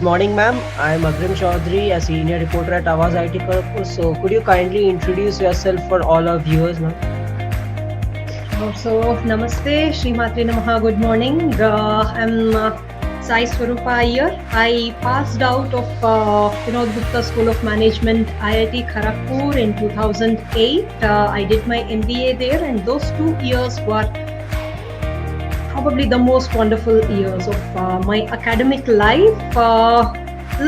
morning, ma'am. I'm Agrim Chaudhary, a senior reporter at Awaz IT Kharagpur. So, could you kindly introduce yourself for all our viewers, ma'am? Namaste, Srimatre Namaha, good morning. I'm Sai Swaroopa Iyer. I passed out of Vinod Gupta School of Management, IIT Kharagpur in 2008. I did my MBA there, and those 2 years were probably the most wonderful years of my academic life.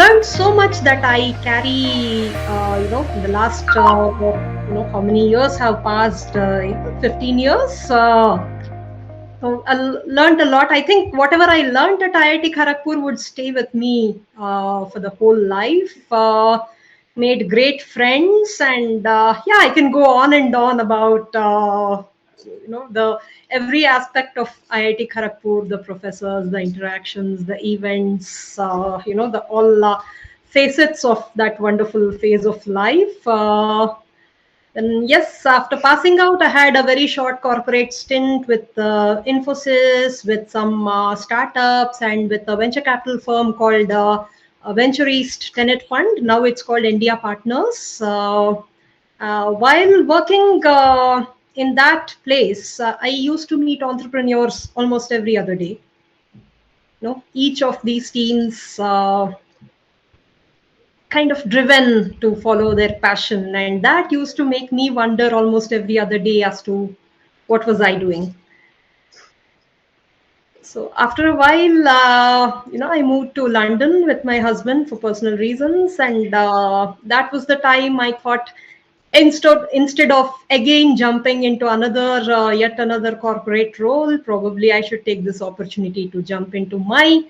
Learned so much that I carry, in the last, how many years have passed? 15 years. So I learned a lot. I think whatever I learned at IIT Kharagpur would stay with me for the whole life. Made great friends, and yeah, I can go on and on about the every aspect of IIT Kharagpur, the professors, the interactions, the events, the all facets of that wonderful phase of life. And yes, after passing out, I had a very short corporate stint with Infosys, with some startups, and with a venture capital firm called Venture East Tenet Fund. Now it's called India Partners. While working in that place, I used to meet entrepreneurs almost every other day. Each of these teams kind of driven to follow their passion, and that used to make me wonder almost every other day as to what was I doing. So after a while, I moved to London with my husband for personal reasons, and that was the time I thought, instead of again jumping into another yet another corporate role, probably I should take this opportunity to jump into my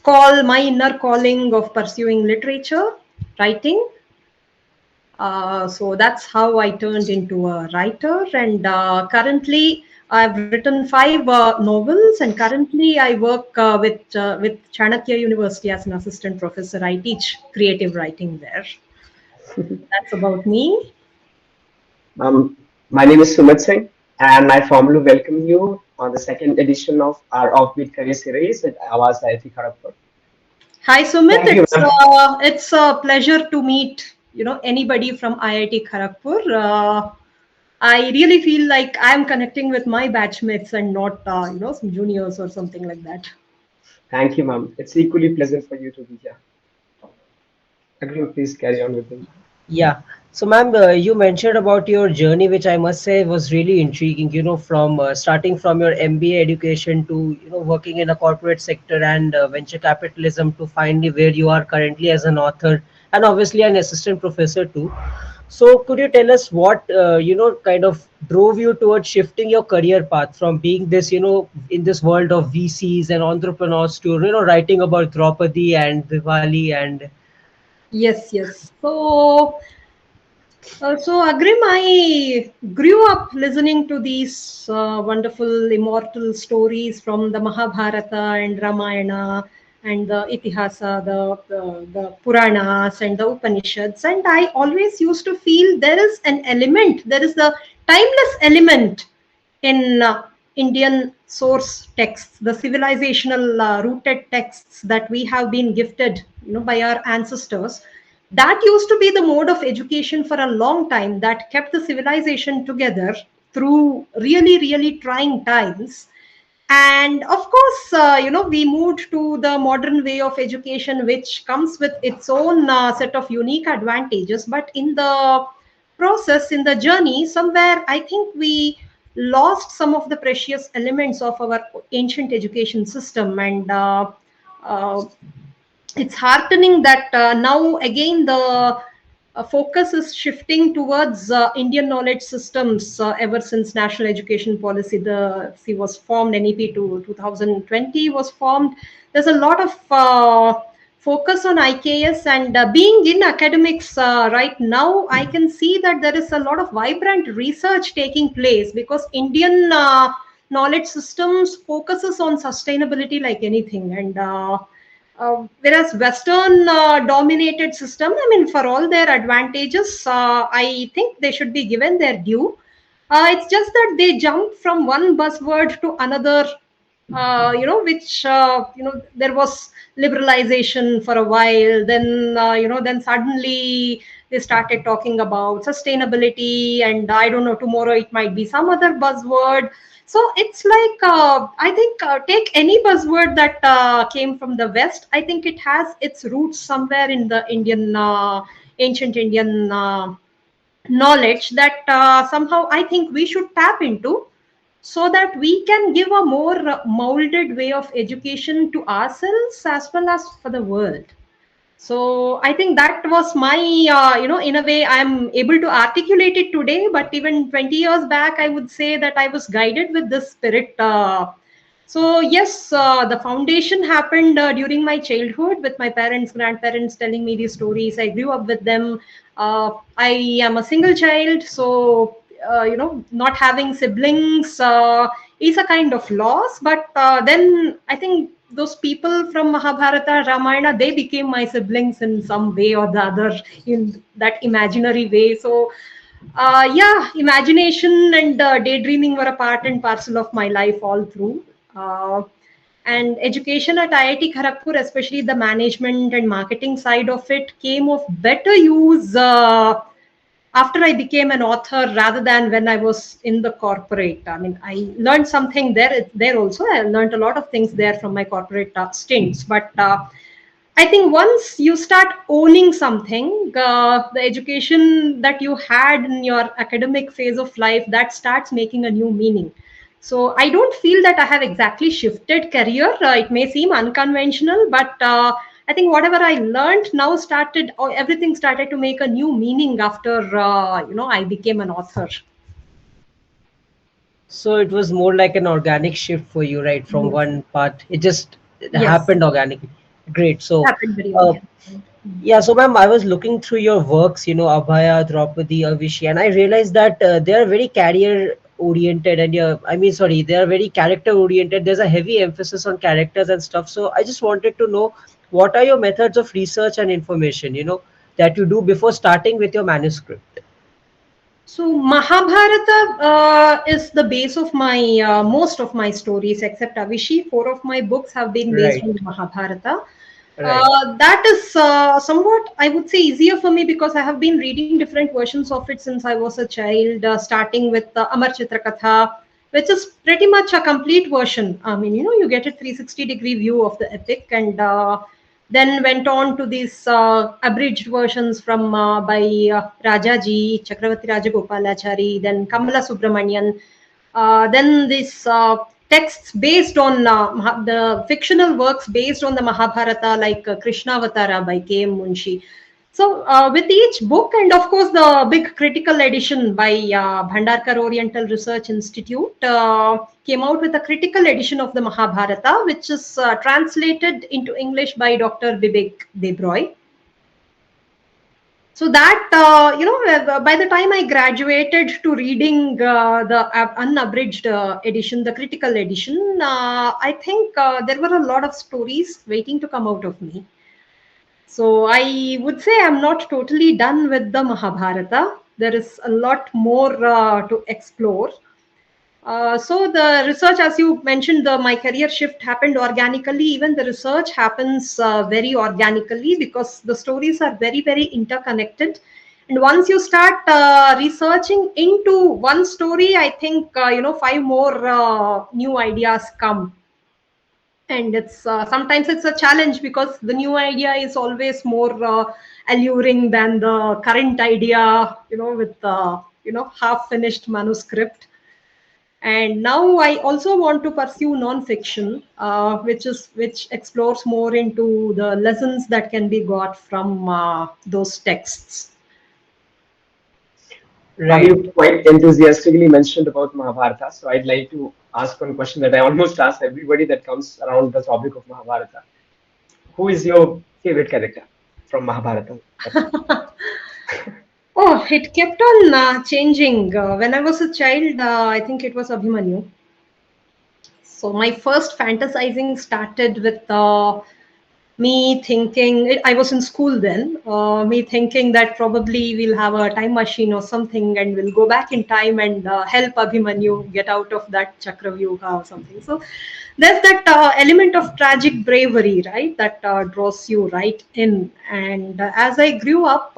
inner calling of pursuing literature, writing. So that's how I turned into a writer, and currently I've written 5 novels, and currently I work with Chanakya University as an assistant professor. I teach creative writing there. That's about me. Um, my name is Sumit Singh, and I formally welcome you on the second edition of our Offbeat Career series at Awaz IIT Kharagpur. Hi Sumit, Thank you, ma'am. it's a pleasure to meet anybody from IIT Kharagpur. I really feel like I'm connecting with my batchmates and not some juniors or something like that. Thank you, ma'am. It's equally pleasant for you to be here. Agreed, please carry on with it. Yeah. So, ma'am, you mentioned about your journey, which I must say was really intriguing. From starting from your MBA education to working in a corporate sector and venture capitalism to finally where you are currently as an author and obviously an assistant professor too. So, could you tell us what kind of drove you towards shifting your career path from being this in this world of VCs and entrepreneurs to writing about Draupadi and Diwali and Yes, yes. So Agrim, I grew up listening to these wonderful immortal stories from the Mahabharata and Ramayana and the Itihasa, the Puranas and the Upanishads. And I always used to feel there is the timeless element in Indian source texts, the civilizational rooted texts that we have been gifted, by our ancestors. That used to be the mode of education for a long time that kept the civilization together through really, really trying times. And of course, we moved to the modern way of education, which comes with its own set of unique advantages. But in the process, in the journey, somewhere I think we lost some of the precious elements of our ancient education system. And uh, it's heartening that now again the focus is shifting towards Indian knowledge systems ever since National Education Policy the was formed. NEP to 2020 was formed. There's a lot of focus on IKS, and being in academics right now, I can see that there is a lot of vibrant research taking place because Indian knowledge systems focuses on sustainability like anything. And whereas Western dominated system, I mean, for all their advantages, I think they should be given their due. It's just that they jump from one buzzword to another which there was liberalization for a while. Then then suddenly they started talking about sustainability, and I don't know, tomorrow it might be some other buzzword. So it's like, I think, take any buzzword that came from the West. I think it has its roots somewhere in the Indian, ancient Indian knowledge that somehow I think we should tap into, so that we can give a more molded way of education to ourselves as well as for the world. So I think that was my, in a way, I'm able to articulate it today. But even 20 years back, I would say that I was guided with this spirit. So yes, the foundation happened during my childhood with my parents, grandparents telling me these stories. I grew up with them. I am a single child, so not having siblings is a kind of loss. But then I think those people from Mahabharata, Ramayana, they became my siblings in some way or the other, in that imaginary way. So yeah, imagination and daydreaming were a part and parcel of my life all through. Uh, and education at IIT Kharagpur, especially the management and marketing side of it, came of better use after I became an author rather than when I was in the corporate. I mean, I learned something there also. I learned a lot of things there from my corporate stints. But I think once you start owning something, the education that you had in your academic phase of life, that starts making a new meaning. So I don't feel that I have exactly shifted career. It may seem unconventional, but I think whatever I learned now started, or everything started to make a new meaning after I became an author. So it was more like an organic shift for you, right? From Yes. one part, it Yes. happened organically. Great. So, Happened very uh, organically. yeah. So, ma'am, I was looking through your works, Abhaya, Draupadi, Avishi, and I realized that they are very career oriented, and I mean, sorry, they are very character oriented. There's a heavy emphasis on characters and stuff. So, I just wanted to know, what are your methods of research and information, that you do before starting with your manuscript? So Mahabharata is the base of my most of my stories, except Avishi. Four of my books have been based Right. on Mahabharata. Right. That is somewhat, I would say, easier for me because I have been reading different versions of it since I was a child, starting with Amar Chitrakatha, which is pretty much a complete version. I mean, you get a 360-degree view of the epic, and then went on to these abridged versions from by Rajaji, Chakravarti Rajagopalachari, then Kamala Subramanian, then these texts based on the fictional works based on the Mahabharata, like Krishnavatara by K.M. Munshi. So, with each book, and of course, the big critical edition by Bhandarkar Oriental Research Institute came out with a critical edition of the Mahabharata, which is translated into English by Dr. Vivek Debroy. So that by the time I graduated to reading the unabridged edition, the critical edition, I think there were a lot of stories waiting to come out of me. So I would say I'm not totally done with the Mahabharata. There is a lot more to explore. So the research, as you mentioned, my career shift happened organically. Even the research happens very organically because the stories are very, very interconnected. And once you start researching into one story, I think five more new ideas come. And it's sometimes it's a challenge because the new idea is always more alluring than the current idea. With half finished manuscript. And now I also want to pursue non-fiction, which explores more into the lessons that can be got from those texts. Now, Right. you quite enthusiastically mentioned about Mahabharata, so I'd like to ask one question that I almost ask everybody that comes around the topic of Mahabharata. Who is your favorite character from Mahabharata? Oh, it kept on changing. When I was a child, I think it was Abhimanyu. So my first fantasizing started with Me thinking, I was in school then, me thinking that probably we'll have a time machine or something and we'll go back in time and help Abhimanyu get out of that Chakravyuha or something. So there's that element of tragic bravery, right, that draws you right in. And as I grew up,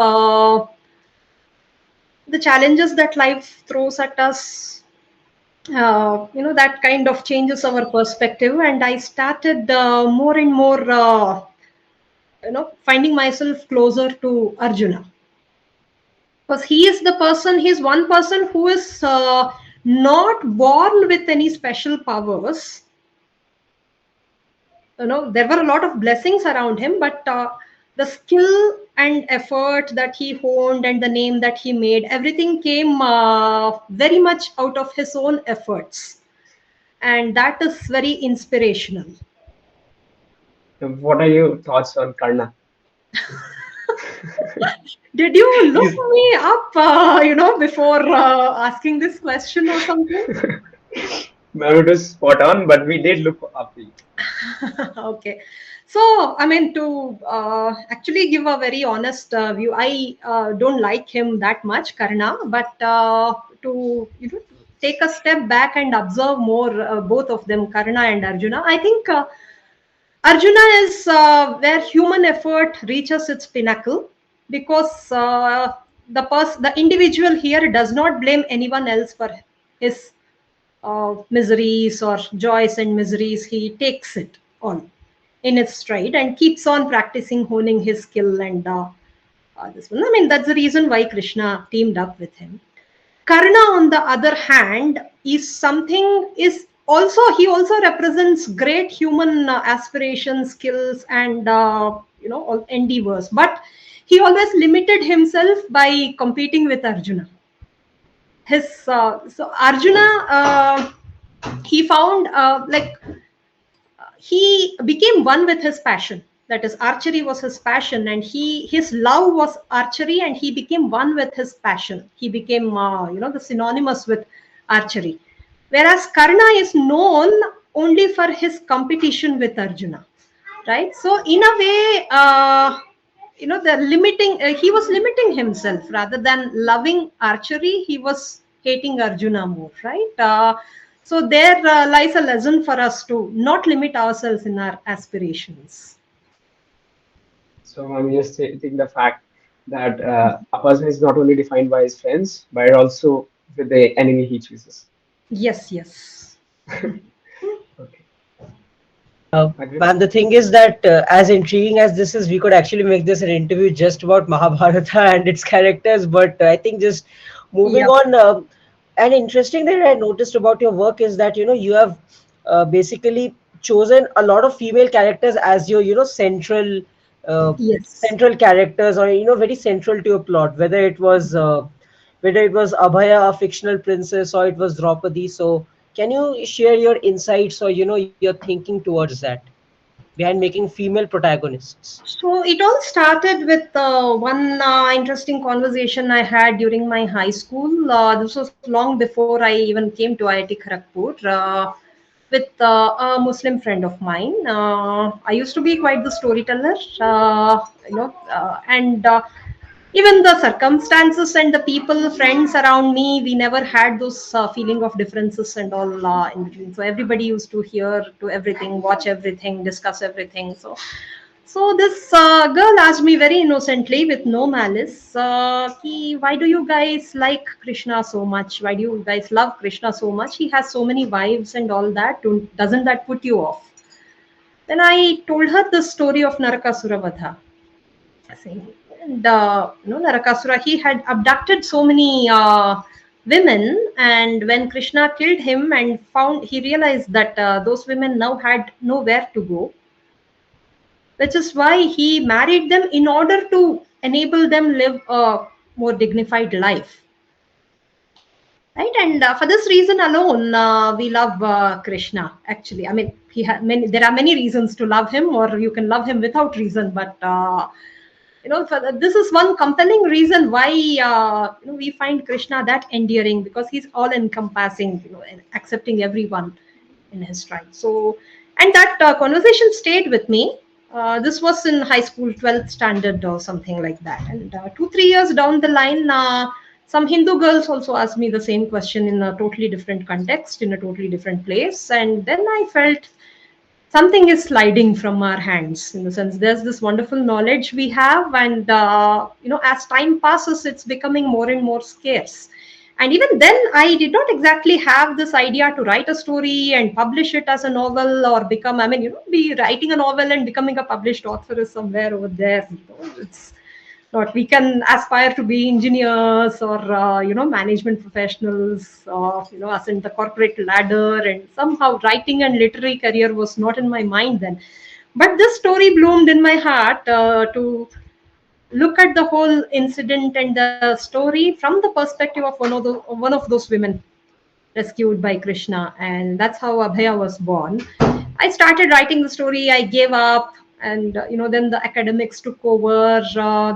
the challenges that life throws at us, that kind of changes our perspective. And I started more and more, finding myself closer to Arjuna, because he's one person who is not born with any special powers. There were a lot of blessings around him, but the skill and effort that he honed and the name that he made, everything came very much out of his own efforts, and that is very inspirational. What are your thoughts on Karna? Did you look He's me up, before asking this question or something? Ma'am, it was spot on, but we did look up to you. Okay. So, I mean, to actually give a very honest view, I don't like him that much, Karna, but to take a step back and observe more both of them, Karna and Arjuna, I think Arjuna is where human effort reaches its pinnacle, because the individual here does not blame anyone else for his miseries or joys and miseries. He takes it on in its stride and keeps on practicing, honing his skill. And this one, I mean, that's the reason why Krishna teamed up with him. Karna, on the other hand, is also, he also represents great human aspirations, skills, and endeavors. But he always limited himself by competing with Arjuna. So Arjuna, he found he became one with his passion. That is, archery was his passion, and his love was archery, and he became one with his passion. He became the synonymous with archery. Whereas Karna is known only for his competition with Arjuna, right? So in a way, the limiting, he was limiting himself rather than loving archery. He was hating Arjuna more, right? So there lies a lesson for us to not limit ourselves in our aspirations. So I'm just stating the fact that a person is not only defined by his friends, but also with the enemy he chooses. Yes, yes. Okay. Agreed? Man, the thing is that as intriguing as this is, we could actually make this an interview just about Mahabharata and its characters. But I think just moving Yep. on, and interesting that I noticed about your work is that you have basically chosen a lot of female characters as your Yes. central characters, or very central to your plot. Whether it was Abhaya, a fictional princess, or it was Draupadi. So can you share your insights or your thinking towards that behind making female protagonists? So it all started with one interesting conversation I had during my high school. This was long before I even came to IIT Kharagpur, with a Muslim friend of mine. I used to be quite the storyteller, and even the circumstances and the people, friends around me, we never had those feeling of differences and all in between. So everybody used to hear to everything, watch everything, discuss everything. So this girl asked me very innocently, with no malice, why do you guys like Krishna so much? Why do you guys love Krishna so much? He has so many wives and all that. Doesn't that put you off? Then I told her the story of Narakasura Vadha. Saying, and Narakasura, he had abducted so many women, and when Krishna killed him and he realized that those women now had nowhere to go, which is why he married them in order to enable them live a more dignified life, right? And for this reason alone, we love Krishna. Actually, I mean, there are many reasons to love him, or you can love him without reason, but this is one compelling reason why we find Krishna that endearing, because he's all encompassing, and accepting everyone in his stride. So, and that conversation stayed with me. This was in high school, 12th standard or something like that. And 2, 3 years down the line, some Hindu girls also asked me the same question in a totally different context, in a totally different place. And then I felt something is sliding from our hands, in the sense there's this wonderful knowledge we have, and as time passes, it's becoming more and more scarce. And even then, I did not exactly have this idea to write a story and publish it as a novel, or become, I mean, be writing a novel and becoming a published author is somewhere over there. It's not, we can aspire to be engineers or management professionals, as in the corporate ladder, and somehow writing and literary career was not in my mind then. But this story bloomed in my heart, to look at the whole incident and the story from the perspective of one of those women rescued by Krishna, and that's how Abhaya was born. I started writing the story. I gave up, and then the academics took over.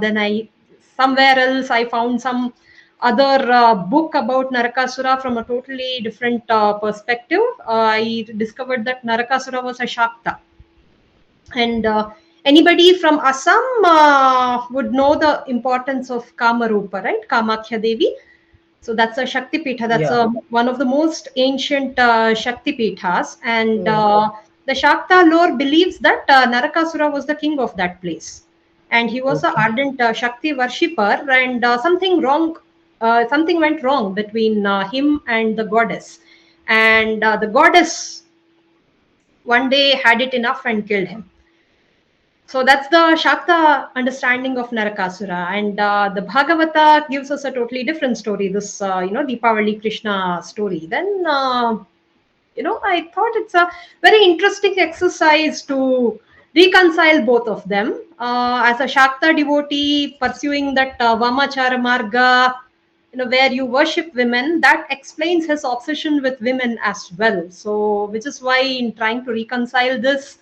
Then I somewhere else I found some other book about Narakasura from a totally different perspective. I discovered that Narakasura was a Shakta, and anybody from Assam would know the importance of Kamarupa, right? Kamakhya Devi. So that's a Shakti Pitha. That's Yeah. one of the most ancient Shakti Pithas. And Mm. the Shakta lore believes that Narakasura was the king of that place. And he was an Okay. ardent Shakti worshipper. And something went wrong between him and the goddess. And the goddess one day had it enough and killed him. So that's the Shakta understanding of Narakasura, and the Bhagavata gives us a totally different story. This, Deepavali Krishna story. Then, I thought it's a very interesting exercise to reconcile both of them. As a Shakta devotee pursuing that Vamachara Marga, where you worship women, that explains his obsession with women as well. So, which is why in trying to reconcile this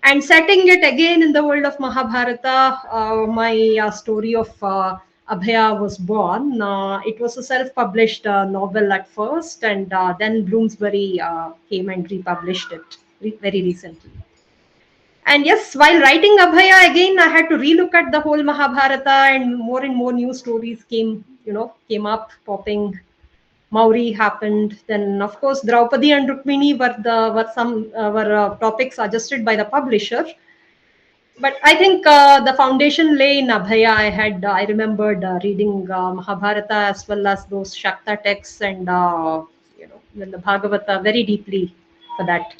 and setting it again in the world of Mahabharata, my story of Abhaya was born. It was a self-published novel at first, and then Bloomsbury came and republished it very recently. And yes, while writing Abhaya again, I had to relook at the whole Mahabharata, and more new stories came up, popping. Mauri happened. Then, of course, Draupadi and Rukmini were topics suggested by the publisher. But I think the foundation lay in Abhaya. I remembered reading Mahabharata as well as those Shakta texts, and then the Bhagavata very deeply for that.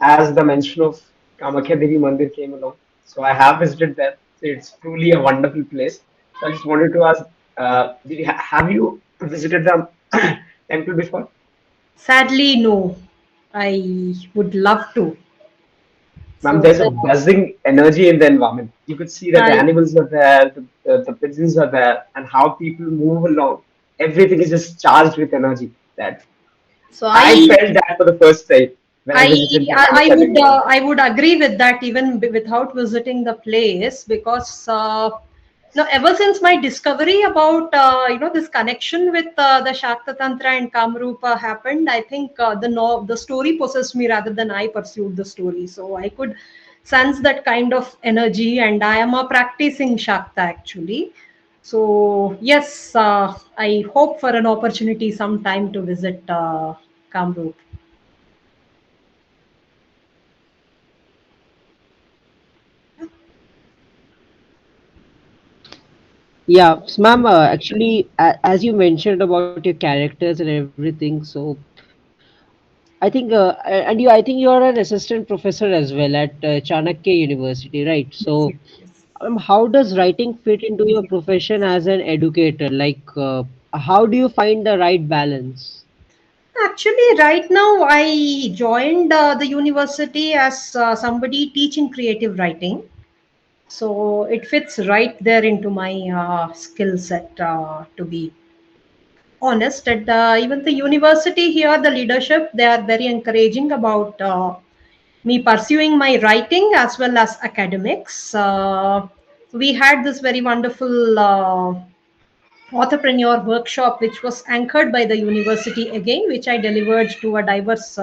As the mention of Kamakhya Devi Mandir came along, so I have visited there. So it's truly a wonderful place. So I just wanted to ask, have you visited the temple before? Sadly, no. I would love to. Ma'am, So there's a buzzing energy in the environment. You could see that the I animals are there, the pigeons are there, and how people move along. Everything is just charged with energy. That so I I felt that for the first time when I I visited the I Kamakhya would Devi Mandir. agree with that, even without visiting the place, because ever since my discovery about this connection with the Shakta Tantra and Kamrupa happened, I think the story possessed me rather than I pursued the story. So I could sense that kind of energy, and I am a practicing Shakta actually. So yes, I hope for an opportunity sometime to visit Kamrup. Yeah, so ma'am, actually, as you mentioned about your characters and everything, so I think, I think you are an assistant professor as well at Chanakya University, right? Yes, So, yes, yes. how does writing fit into your profession as an educator? Like, how do you find the right balance? Actually, right now I joined the university as somebody teaching creative writing. So it fits right there into my skill set, to be honest. At even the university here, the leadership, they are very encouraging about me pursuing my writing as well as academics. We had this very wonderful entrepreneur workshop which was anchored by the university again, which I delivered to a diverse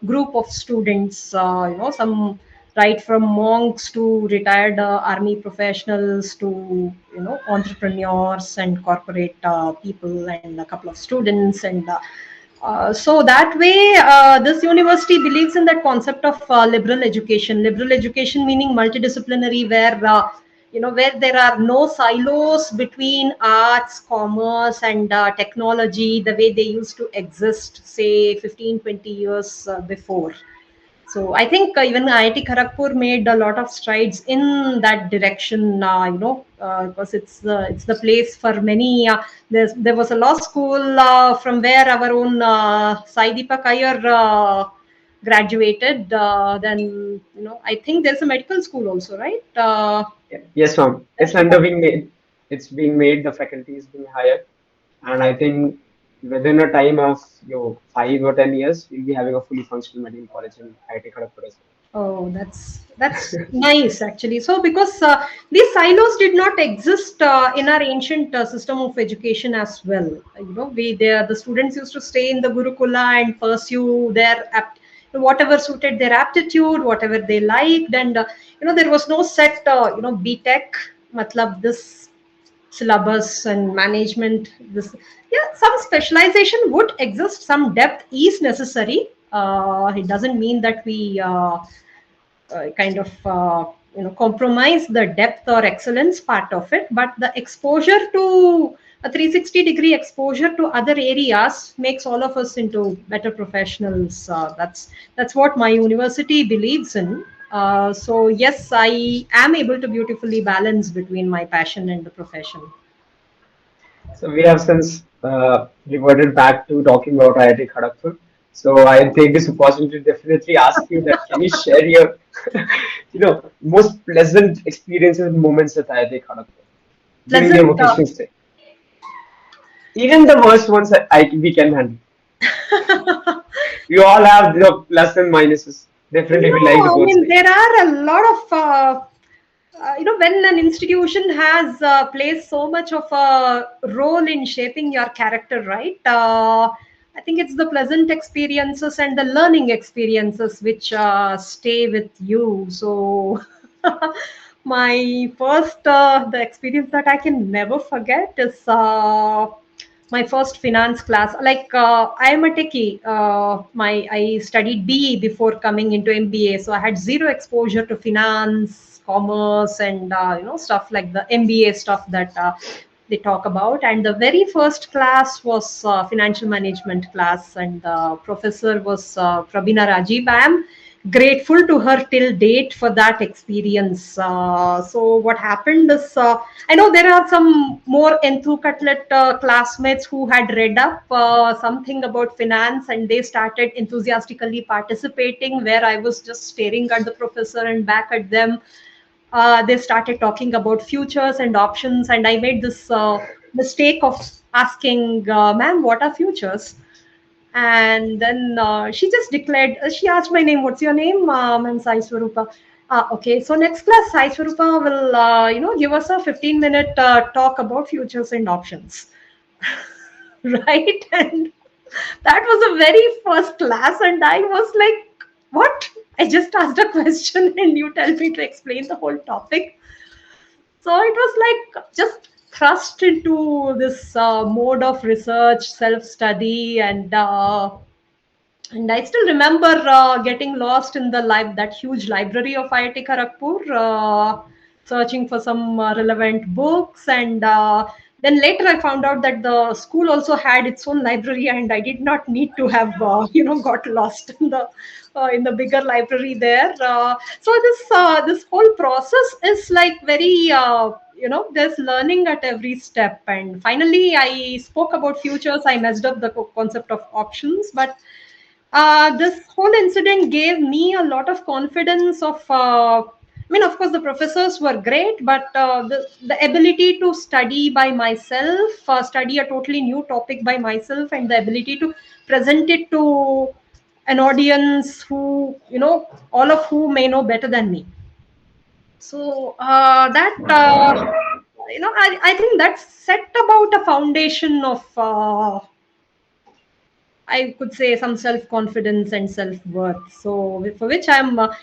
group of students, some right from monks to retired army professionals to entrepreneurs and corporate people and a couple of students and so that way, this university believes in that concept of liberal education. Liberal education meaning multidisciplinary, where there are no silos between arts, commerce, and technology, the way they used to exist, say 15, 20 years before. So I think even IIT Kharagpur made a lot of strides in that direction, because it's the place for many. There was a law school from where our own Sai Iyer graduated. Then I think there's a medical school also, right? Yes, ma'am. It's under being made. It's being made. The faculty is being hired, and I think within a time of 5 or 10 years, we'll be having a fully functional medical college in IIT Kharagpur as Oh, that's nice actually. So because these silos did not exist in our ancient system of education as well. The students used to stay in the Gurukula and pursue whatever suited their aptitude, whatever they liked, and there was no set B.Tech, matlab this syllabus and management. This, yeah, some specialization would exist, some depth is necessary. It doesn't mean that we kind of compromise the depth or excellence part of it, but the exposure to a 360-degree exposure to other areas makes all of us into better professionals. That's what my university believes in. So yes, I am able to beautifully balance between my passion and the profession. so we have since reverted back to talking about IIT Kharagpur. So I take this opportunity to definitely ask you that can you share your most pleasant experiences and moments at IIT Kharagpur during your Pleasant. vocational stay? Even the worst ones that we can handle. We all have plus and minuses. Definitely, we like the No, I both mean, sides. there are a lot of, when an institution has plays so much of a role in shaping your character, right? I think it's the pleasant experiences and the learning experiences which stay with you. So, my first, the experience that I can never forget is my first finance class. Like I am a techie. I studied BE before coming into MBA, so I had zero exposure to finance, commerce, and stuff like the MBA stuff that they talk about. And the very first class was financial management class, and the professor was Prabina Rajiv. I am grateful to her till date for that experience. So what happened is, I know there are some more Enthu Cutlet classmates who had read up something about finance and they started enthusiastically participating, where I was just staring at the professor and back at them. They started talking about futures and options, and I made this mistake of asking, ma'am, what are futures? And then she just declared, she asked my name, what's your name? And Sai Swarupa. Okay, so next class, Sai Swarupa will, give us a 15-minute talk about futures and options. Right? And that was a very first class, and I was like, what? I just asked a question and you tell me to explain the whole topic. So it was like just thrust into this mode of research, self study, and I still remember getting lost in that huge library of IIT Kharagpur, searching for some relevant books. And then later I found out that the school also had its own library, and I did not need to have, got lost in the bigger library there. So this whole process is like very, there's learning at every step. And finally, I spoke about futures. I messed up the concept of options, but this whole incident gave me a lot of confidence of, I mean, of course the professors were great, but the ability to study by myself, study a totally new topic by myself, and the ability to present it to an audience who, all of who may know better than me. So that I think that set about a foundation of I could say some self-confidence and self-worth. So for which I'm, at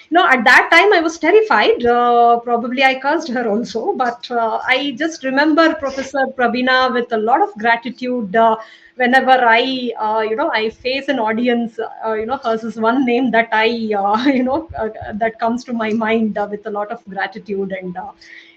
that time I was terrified. Probably I cursed her also, but I just remember Professor Prabina with a lot of gratitude. Whenever I face an audience, hers is one name that that comes to my mind with a lot of gratitude. And,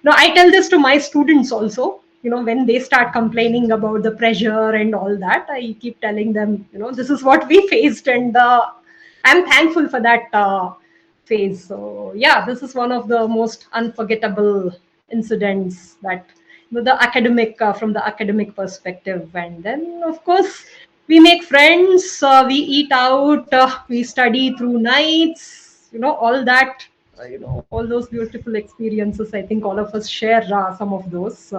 I tell this to my students also, when they start complaining about the pressure and all that, I keep telling them, this is what we faced, and I'm thankful for that phase. So yeah, this is one of the most unforgettable incidents that the academic from the academic perspective. And then of course we make friends, we eat out, we study through nights, all that, all those beautiful experiences. I think all of us share some of those.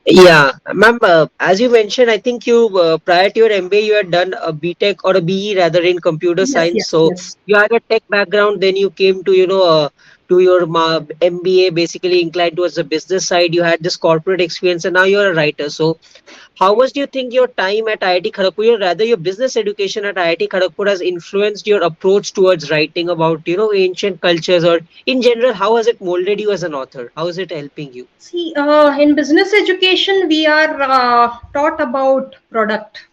Yeah, ma'am, as you mentioned, I think you, prior to your MBA, you had done a BTech or a BE rather in computer Yes, science. yes, So yes. you had a tech background, then you came to, to your MBA, basically inclined towards the business side. You had this corporate experience, and now you're a writer. So how much do you think your time at IIT Kharagpur, or rather your business education at IIT Kharagpur, has influenced your approach towards writing about, ancient cultures, or in general, how has it molded you as an author? How is it helping you? See, in business education, we are taught about product,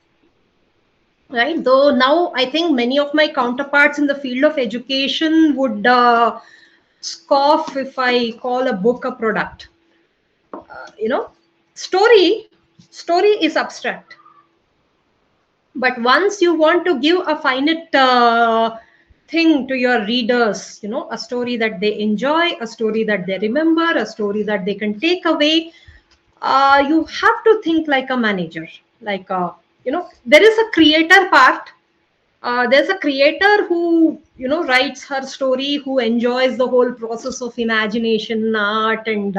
right? Though now I think many of my counterparts in the field of education would scoff if I call a book a product. You know, story, story is abstract, but once you want to give a finite thing to your readers, a story that they enjoy, a story that they remember, a story that they can take away, you have to think like a manager. Like, there is a creator part. There's a creator who, writes her story, who enjoys the whole process of imagination, art, and,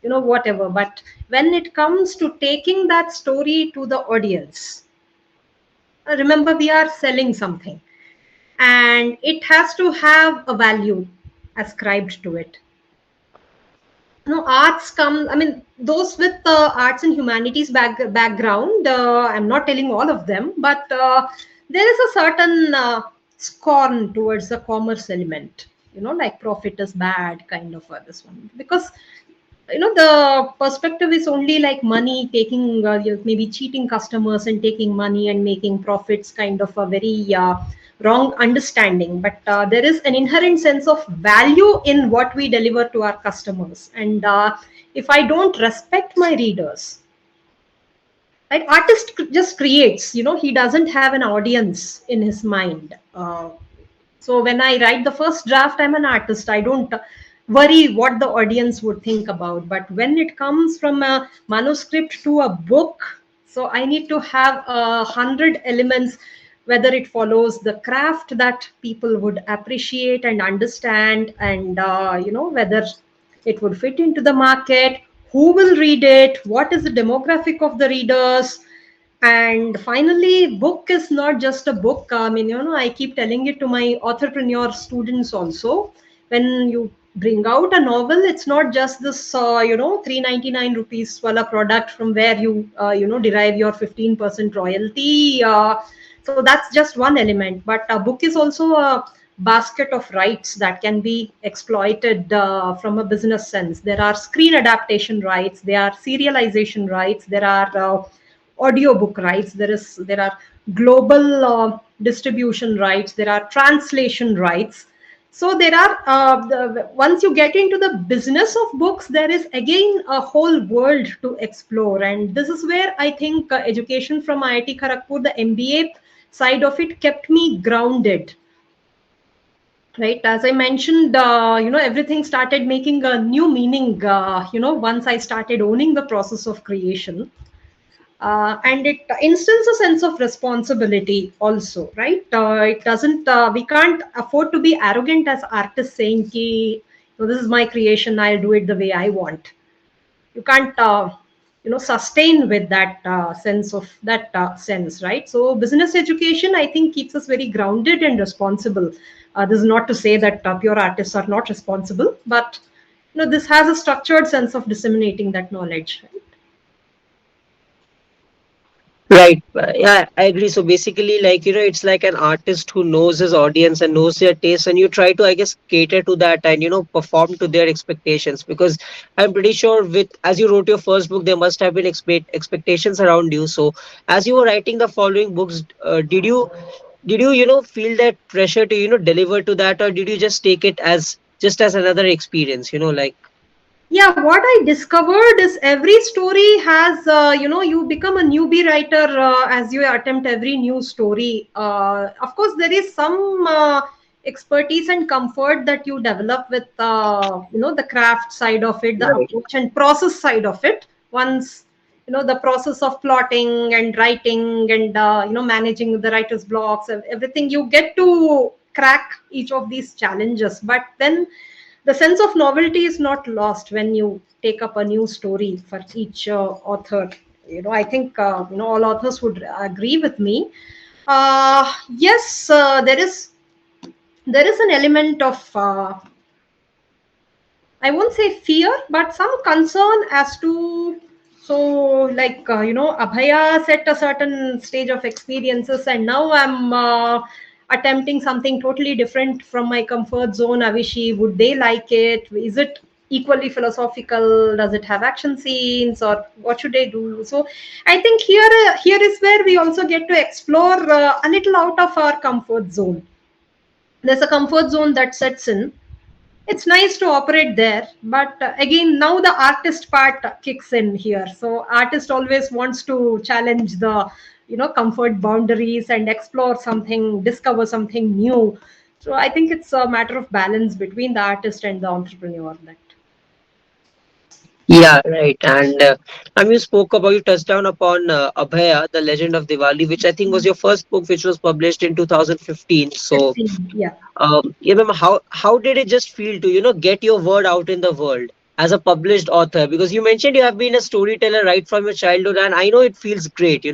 whatever. But when it comes to taking that story to the audience, remember, we are selling something, and it has to have a value ascribed to it. Arts come, I mean, those with arts and humanities background, I'm not telling all of them, but there is a certain scorn towards the commerce element, like profit is bad kind of this one, because the perspective is only like money taking, maybe cheating customers and taking money and making profits, kind of a very wrong understanding. But there is an inherent sense of value in what we deliver to our customers. And if I don't respect my readers, right, artist just creates, he doesn't have an audience in his mind. So when I write the first draft, I'm an artist. I don't worry what the audience would think about. But when it comes from a manuscript to a book, so I need to have 100 elements, whether it follows the craft that people would appreciate and understand, and whether it would fit into the market, who will read it, what is the demographic of the readers. And finally, book is not just a book. I mean, I keep telling it to my entrepreneur students also. When you bring out a novel, it's not just this, 399 rupees wala product from where you, derive your 15% royalty. So that's just one element. But a book is also a basket of rights that can be exploited from a business sense. There are screen adaptation rights, there are serialization rights, there are audiobook rights, there are global distribution rights, there are translation rights. So there are once you get into the business of books, there is again a whole world to explore. And this is where I think education from IIT Kharagpur, the MBA side of it, kept me grounded. Right, as I mentioned, everything started making a new meaning, once I started owning the process of creation. And it instills a sense of responsibility also, right? It doesn't, we can't afford to be arrogant as artists saying ki, this is my creation, I'll do it the way I want. You can't sustain with that sense of that sense, right? So business education, I think, keeps us very grounded and responsible. This is not to say that pure artists are not responsible, but this has a structured sense of disseminating that knowledge, right? Right. Yeah, I agree. So basically, like, it's like an artist who knows his audience and knows their taste, and you try to, I guess, cater to that and, perform to their expectations. Because I'm pretty sure as you wrote your first book, there must have been expectations around you. So as you were writing the following books, did you, feel that pressure to, deliver to that, or did you just take it as just as another experience, like, Yeah, what I discovered is every story has you become a newbie writer as you attempt every new story. Of course there is some expertise and comfort that you develop with the craft side of it, the right? approach and process side of it. Once the process of plotting and writing and managing the writer's blocks, everything, you get to crack each of these challenges. But then the sense of novelty is not lost when you take up a new story for each author. I think all authors would agree with me. Yes, there is an element of I won't say fear, but some concern as to, so like Abhaya set a certain stage of experiences, and now I'm attempting something totally different from my comfort zone. Avishi, would they like it? Is it equally philosophical? Does it have action scenes, or what should I do? So I think here is where we also get to explore a little out of our comfort zone. There's a comfort zone that sets in. It's nice to operate there, but again now the artist part kicks in here. So artist always wants to challenge the comfort boundaries and explore something, discover something new. So I think it's a matter of balance between the artist and the entrepreneur. That Yeah, right. And you spoke about, you touched down upon Abhaya, the Legend of Diwali, which I think was your first book, which was published in 2015. So, esteemed, yeah. how did it just feel to, get your word out in the world as a published author? Because you mentioned you have been a storyteller right from your childhood, and I know it feels great,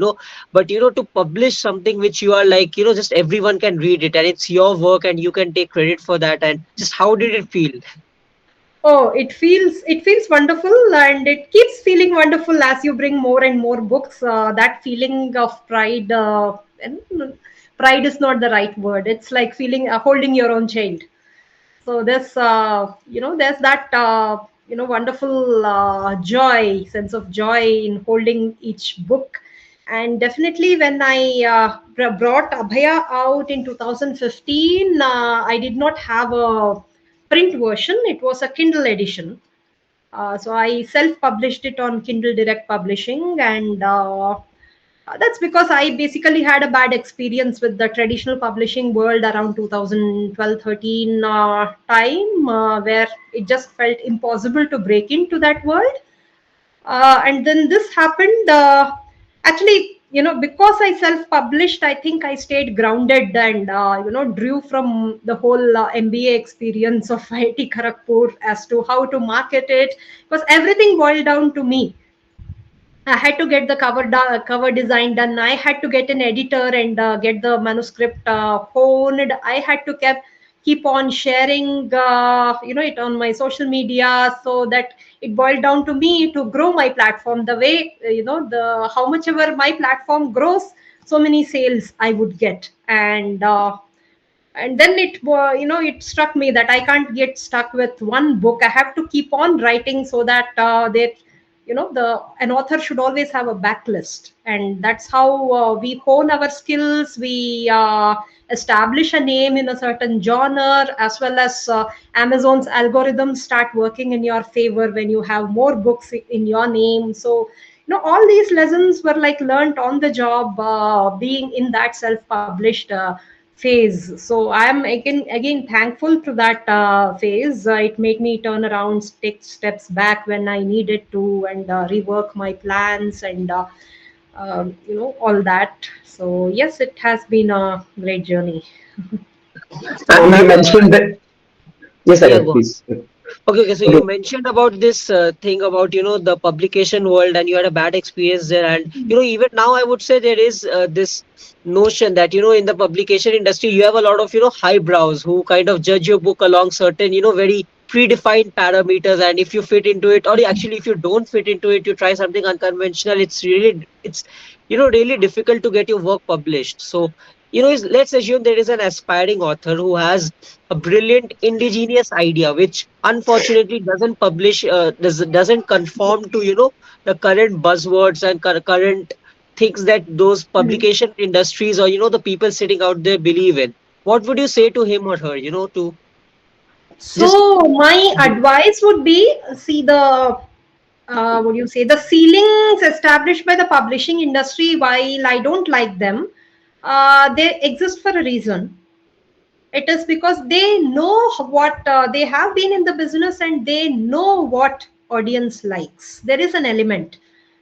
but, to publish something which you are like, just everyone can read it and it's your work and you can take credit for that. And just how did it feel? Oh, it feels wonderful, and it keeps feeling wonderful as you bring more and more books. That feeling of pride, and pride is not the right word. It's like feeling holding your own child. So there's that wonderful sense of joy in holding each book. And definitely when I brought Abhaya out in 2015, I did not have a print version. It was a Kindle edition. So I self-published it on Kindle Direct Publishing, and that's because I basically had a bad experience with the traditional publishing world around 2012-13 time, where it just felt impossible to break into that world. And then this happened. Actually, because I self-published, I think I stayed grounded and drew from the whole MBA experience of IIT Kharagpur as to how to market it, because everything boiled down to me. I had to get the cover design done. I had to get an editor and get the manuscript honed. I had to keep on sharing, it on my social media, so that it boiled down to me to grow my platform. The way the how much ever my platform grows, so many sales I would get. And then it struck me that I can't get stuck with one book. I have to keep on writing, so that the an author should always have a backlist, and that's how we hone our skills. We establish a name in a certain genre, as well as Amazon's algorithms start working in your favor when you have more books in your name. So all these lessons were like learned on the job, being in that self-published phase. So I'm again thankful to that phase. It made me turn around, take steps back when I needed to, and rework my plans, and all that. So yes, it has been a great journey. So And you ma'am, mentioned that. Yes, yeah, Arun, go on. please. Okay, so you mentioned about this thing about the publication world, and you had a bad experience there, and even now I would say there is this notion that in the publication industry you have a lot of highbrows who kind of judge your book along certain very predefined parameters, and if you fit into it, or actually if you don't fit into it, you try something unconventional. It's really difficult to get your work published. So let's assume there is an aspiring author who has a brilliant indigenous idea which unfortunately doesn't conform to the current buzzwords and current things that those publication industries or the people sitting out there believe in. What would you say to him or her, to just So my advice would be, see the what do you say, the ceilings established by the publishing industry, while I don't like them, they exist for a reason. It is because they know what they have been in the business, and they know what audience likes. There is an element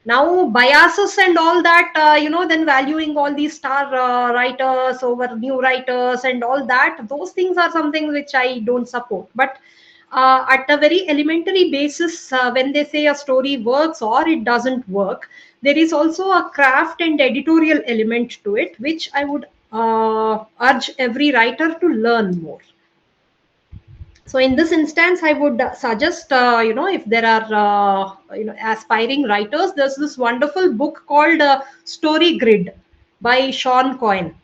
now, biases and all that, then valuing all these star writers over new writers and all that, those things are something which I don't support. But at a very elementary basis, when they say a story works or it doesn't work, there is also a craft and editorial element to it, which I would urge every writer to learn more. So in this instance, I would suggest, if there are aspiring writers, there's this wonderful book called Story Grid by Sean Coyne.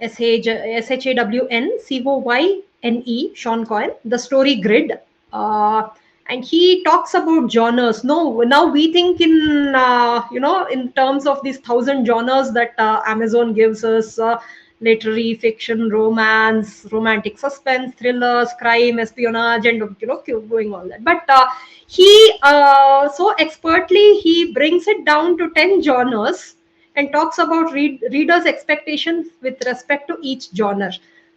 Shawn Coyne, Sean Coyne, the Story Grid. Uh, and he talks about genres. No, now we think in, in terms of these 1,000 genres that Amazon gives us, literary fiction, romance, romantic suspense, thrillers, crime, espionage, and, keep going all that. But he, so expertly, he brings it down to 10 genres and talks about readers' expectations with respect to each genre.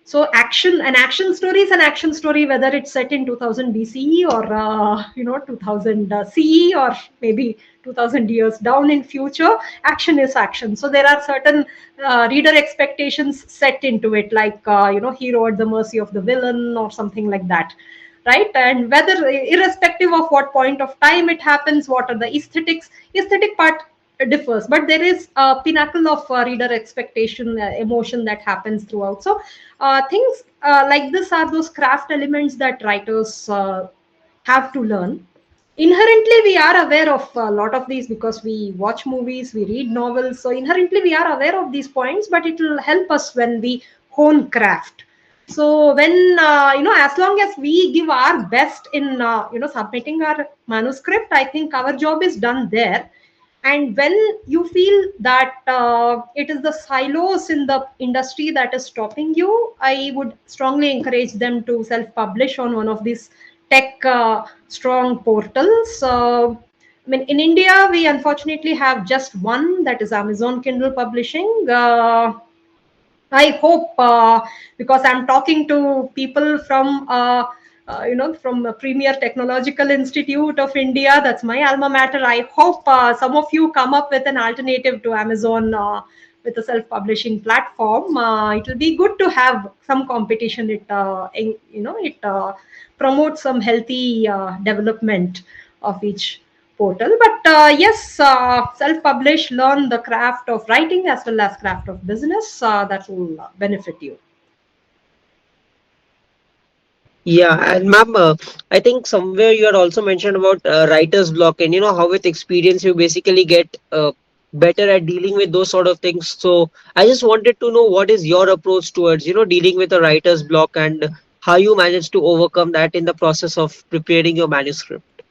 So an action story is an action story, whether it's set in 2000 BCE or 2000 CE, or maybe 2000 years down in future. Action is action. So there are certain reader expectations set into it, like hero at the mercy of the villain or something like that, right? And whether, irrespective of what point of time it happens, what are the aesthetic part differs, but there is a pinnacle of reader expectation, emotion that happens throughout. So things like this are those craft elements that writers have to learn. Inherently we are aware of a lot of these because we watch movies, we read novels, so inherently we are aware of these points, but it will help us when we hone craft. So when, as long as we give our best in submitting our manuscript, I think our job is done there. And when you feel that it is the silos in the industry that is stopping you, I would strongly encourage them to self publish on one of these tech strong portals. I mean, in India, we unfortunately have just one, that is Amazon Kindle Publishing. I hope, because I'm talking to people from, from a Premier Technological Institute of India, that's my alma mater. I hope some of you come up with an alternative to Amazon with a self-publishing platform. It will be good to have some competition. It promotes some healthy development of each portal. But yes, self-publish, learn the craft of writing as well as craft of business. That will benefit you. Yeah, and ma'am, I think somewhere you had also mentioned about writer's block, and how with experience you basically get better at dealing with those sort of things. So I just wanted to know what is your approach towards dealing with a writer's block, and how you managed to overcome that in the process of preparing your manuscript.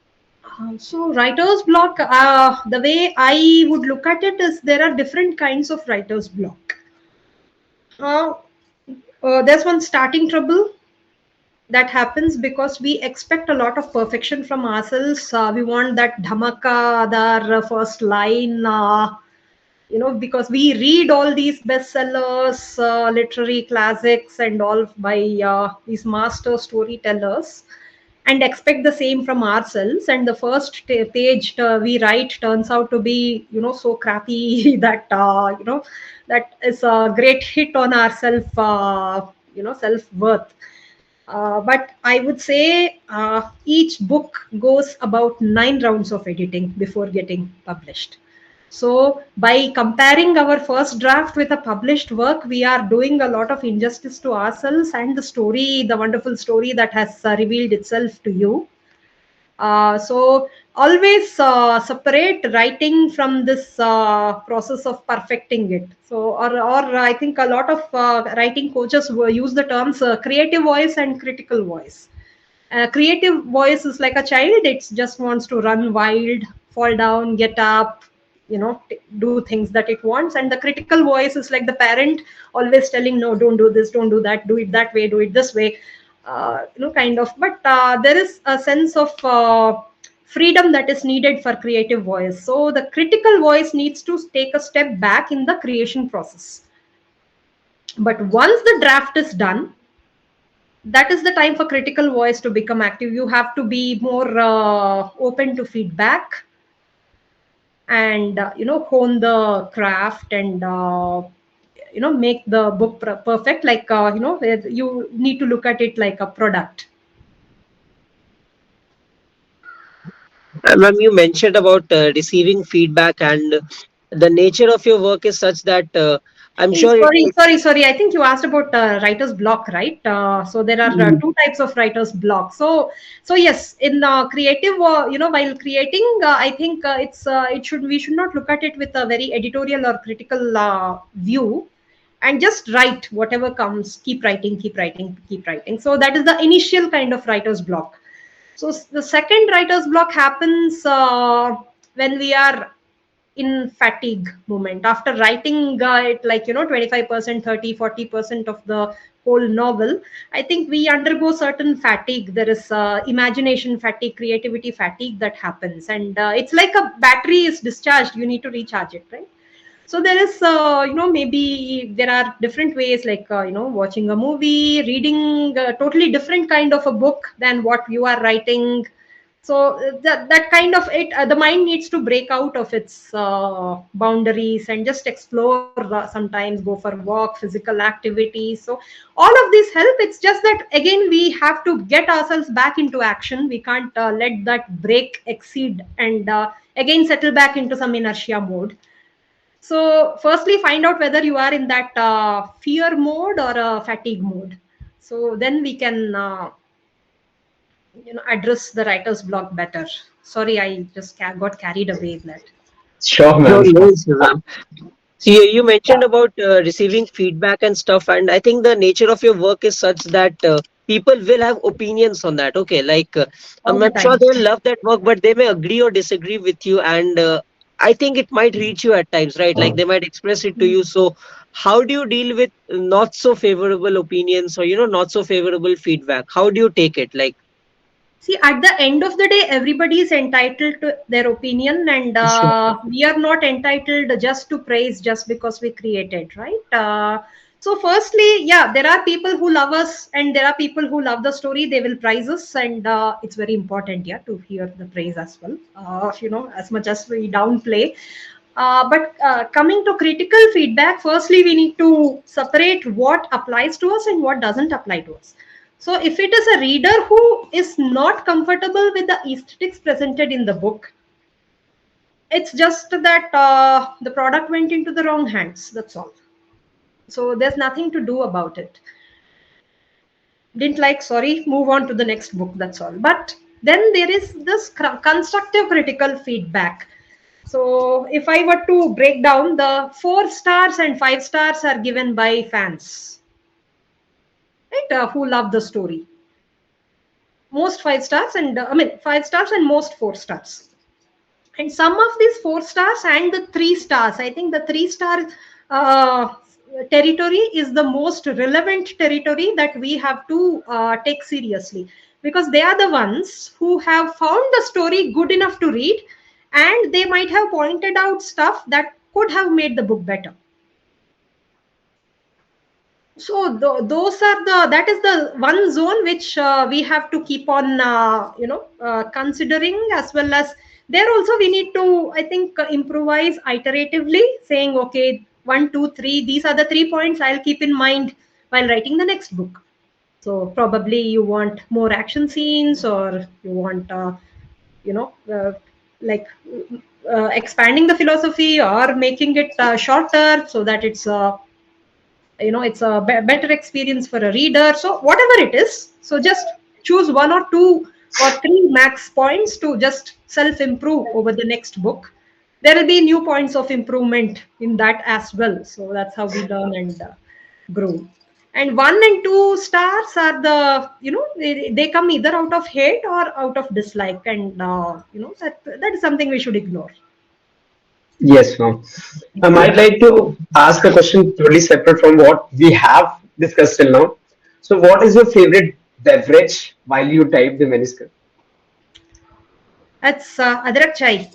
So writer's block, the way I would look at it is there are different kinds of writer's block. Uh, there's one starting trouble that happens because we expect a lot of perfection from ourselves. We want that dhamaka, the first line, because we read all these bestsellers, literary classics, and all by these master storytellers, and expect the same from ourselves. And the first page we write turns out to be, so crappy that, that is a great hit on our self worth. But I would say each book goes about 9 rounds of editing before getting published. So, by comparing our first draft with a published work, we are doing a lot of injustice to ourselves and the story, the wonderful story that has revealed itself to you. So always separate writing from this process of perfecting it. So, or I think a lot of writing coaches will use the terms creative voice and critical voice. Creative voice is like a child; it just wants to run wild, fall down, get up, do things that it wants. And the critical voice is like the parent always telling, no, don't do this, don't do that, do it that way, do it this way, kind of. But there is a sense of freedom that is needed for creative voice. So the critical voice needs to take a step back in the creation process. But once the draft is done, that is the time for critical voice to become active. You have to be more open to feedback, and hone the craft, and make the book perfect. Like you need to look at it like a product. Ma'am, you mentioned about receiving feedback, and the nature of your work is such that I'm Hey, sure sorry. I think you asked about writer's block, right? So there are two types of writer's block. So yes, in creative, while creating, I think we should not look at it with a very editorial or critical view, and just write whatever comes. Keep writing, keep writing, keep writing. So that is the initial kind of writer's block. So the second writer's block happens when we are in fatigue moment after writing it, like 25%, 30, 40% of the whole novel. I think we undergo certain fatigue. There is imagination fatigue, creativity fatigue that happens, and it's like a battery is discharged, you need to recharge it, right? So there is maybe there are different ways, like watching a movie, reading a totally different kind of a book than what you are writing. So that kind of it, the mind needs to break out of its boundaries and just explore, sometimes go for walk, physical activities. So all of these help. It's just that again we have to get ourselves back into action. We can't let that break exceed, and again settle back into some inertia mode. So firstly, find out whether you are in that fear mode or fatigue mode. So then we can address the writer's block better. Sorry, I just got carried away in that. Sure, no, ma'am. no issues, ma'am. So you mentioned about receiving feedback and stuff, and I think the nature of your work is such that people will have opinions on that. Okay, like All the I'm sure time. they'll love that work, but they may agree or disagree with you, and I think it might reach you at times, right? Like they might express it to you. So how do you deal with not so favorable opinions, or not so favorable feedback? How do you take it? Like, See, at the end of the day, everybody is entitled to their opinion, and sure. we are not entitled just to praise just because we created, right? So, firstly, yeah, there are people who love us, and there are people who love the story. They will praise us, and it's very important, yeah, to hear the praise as well. As much as we downplay. But coming to critical feedback, firstly, we need to separate what applies to us and what doesn't apply to us. So, if it is a reader who is not comfortable with the aesthetics presented in the book, it's just that the product went into the wrong hands. That's all. So, there's nothing to do about it. Didn't like, sorry, move on to the next book. That's all. But then there is this constructive critical feedback. So, if I were to break down, the 4 stars and 5 stars are given by fans, right? Who love the story. Most 5 stars, and 5 stars and most 4 stars. And some of these 4 stars and the 3 stars, I think the 3 star uh, territory is the most relevant territory that we have to take seriously, because they are the ones who have found the story good enough to read, and they might have pointed out stuff that could have made the book better. So those are that is the one zone which we have to keep on considering, as well as there also we need to, I think, improvise iteratively, saying, okay, 1 2 3, these are the 3 points I'll keep in mind while writing the next book. So probably you want more action scenes, or you want you know uh, like expanding the philosophy, or making it shorter so that it's a better experience for a reader. So whatever it is, so just choose one or two or three max points to just self improve over the next book. There will be new points of improvement in that as well. So that's how we learn and grow. And 1 and 2 stars are they come either out of hate or out of dislike, and that is something we should ignore. Yes, ma'am. I'd like to ask a question totally separate from what we have discussed till now. So, what is your favorite beverage while you type the manuscript? That's adrak chai.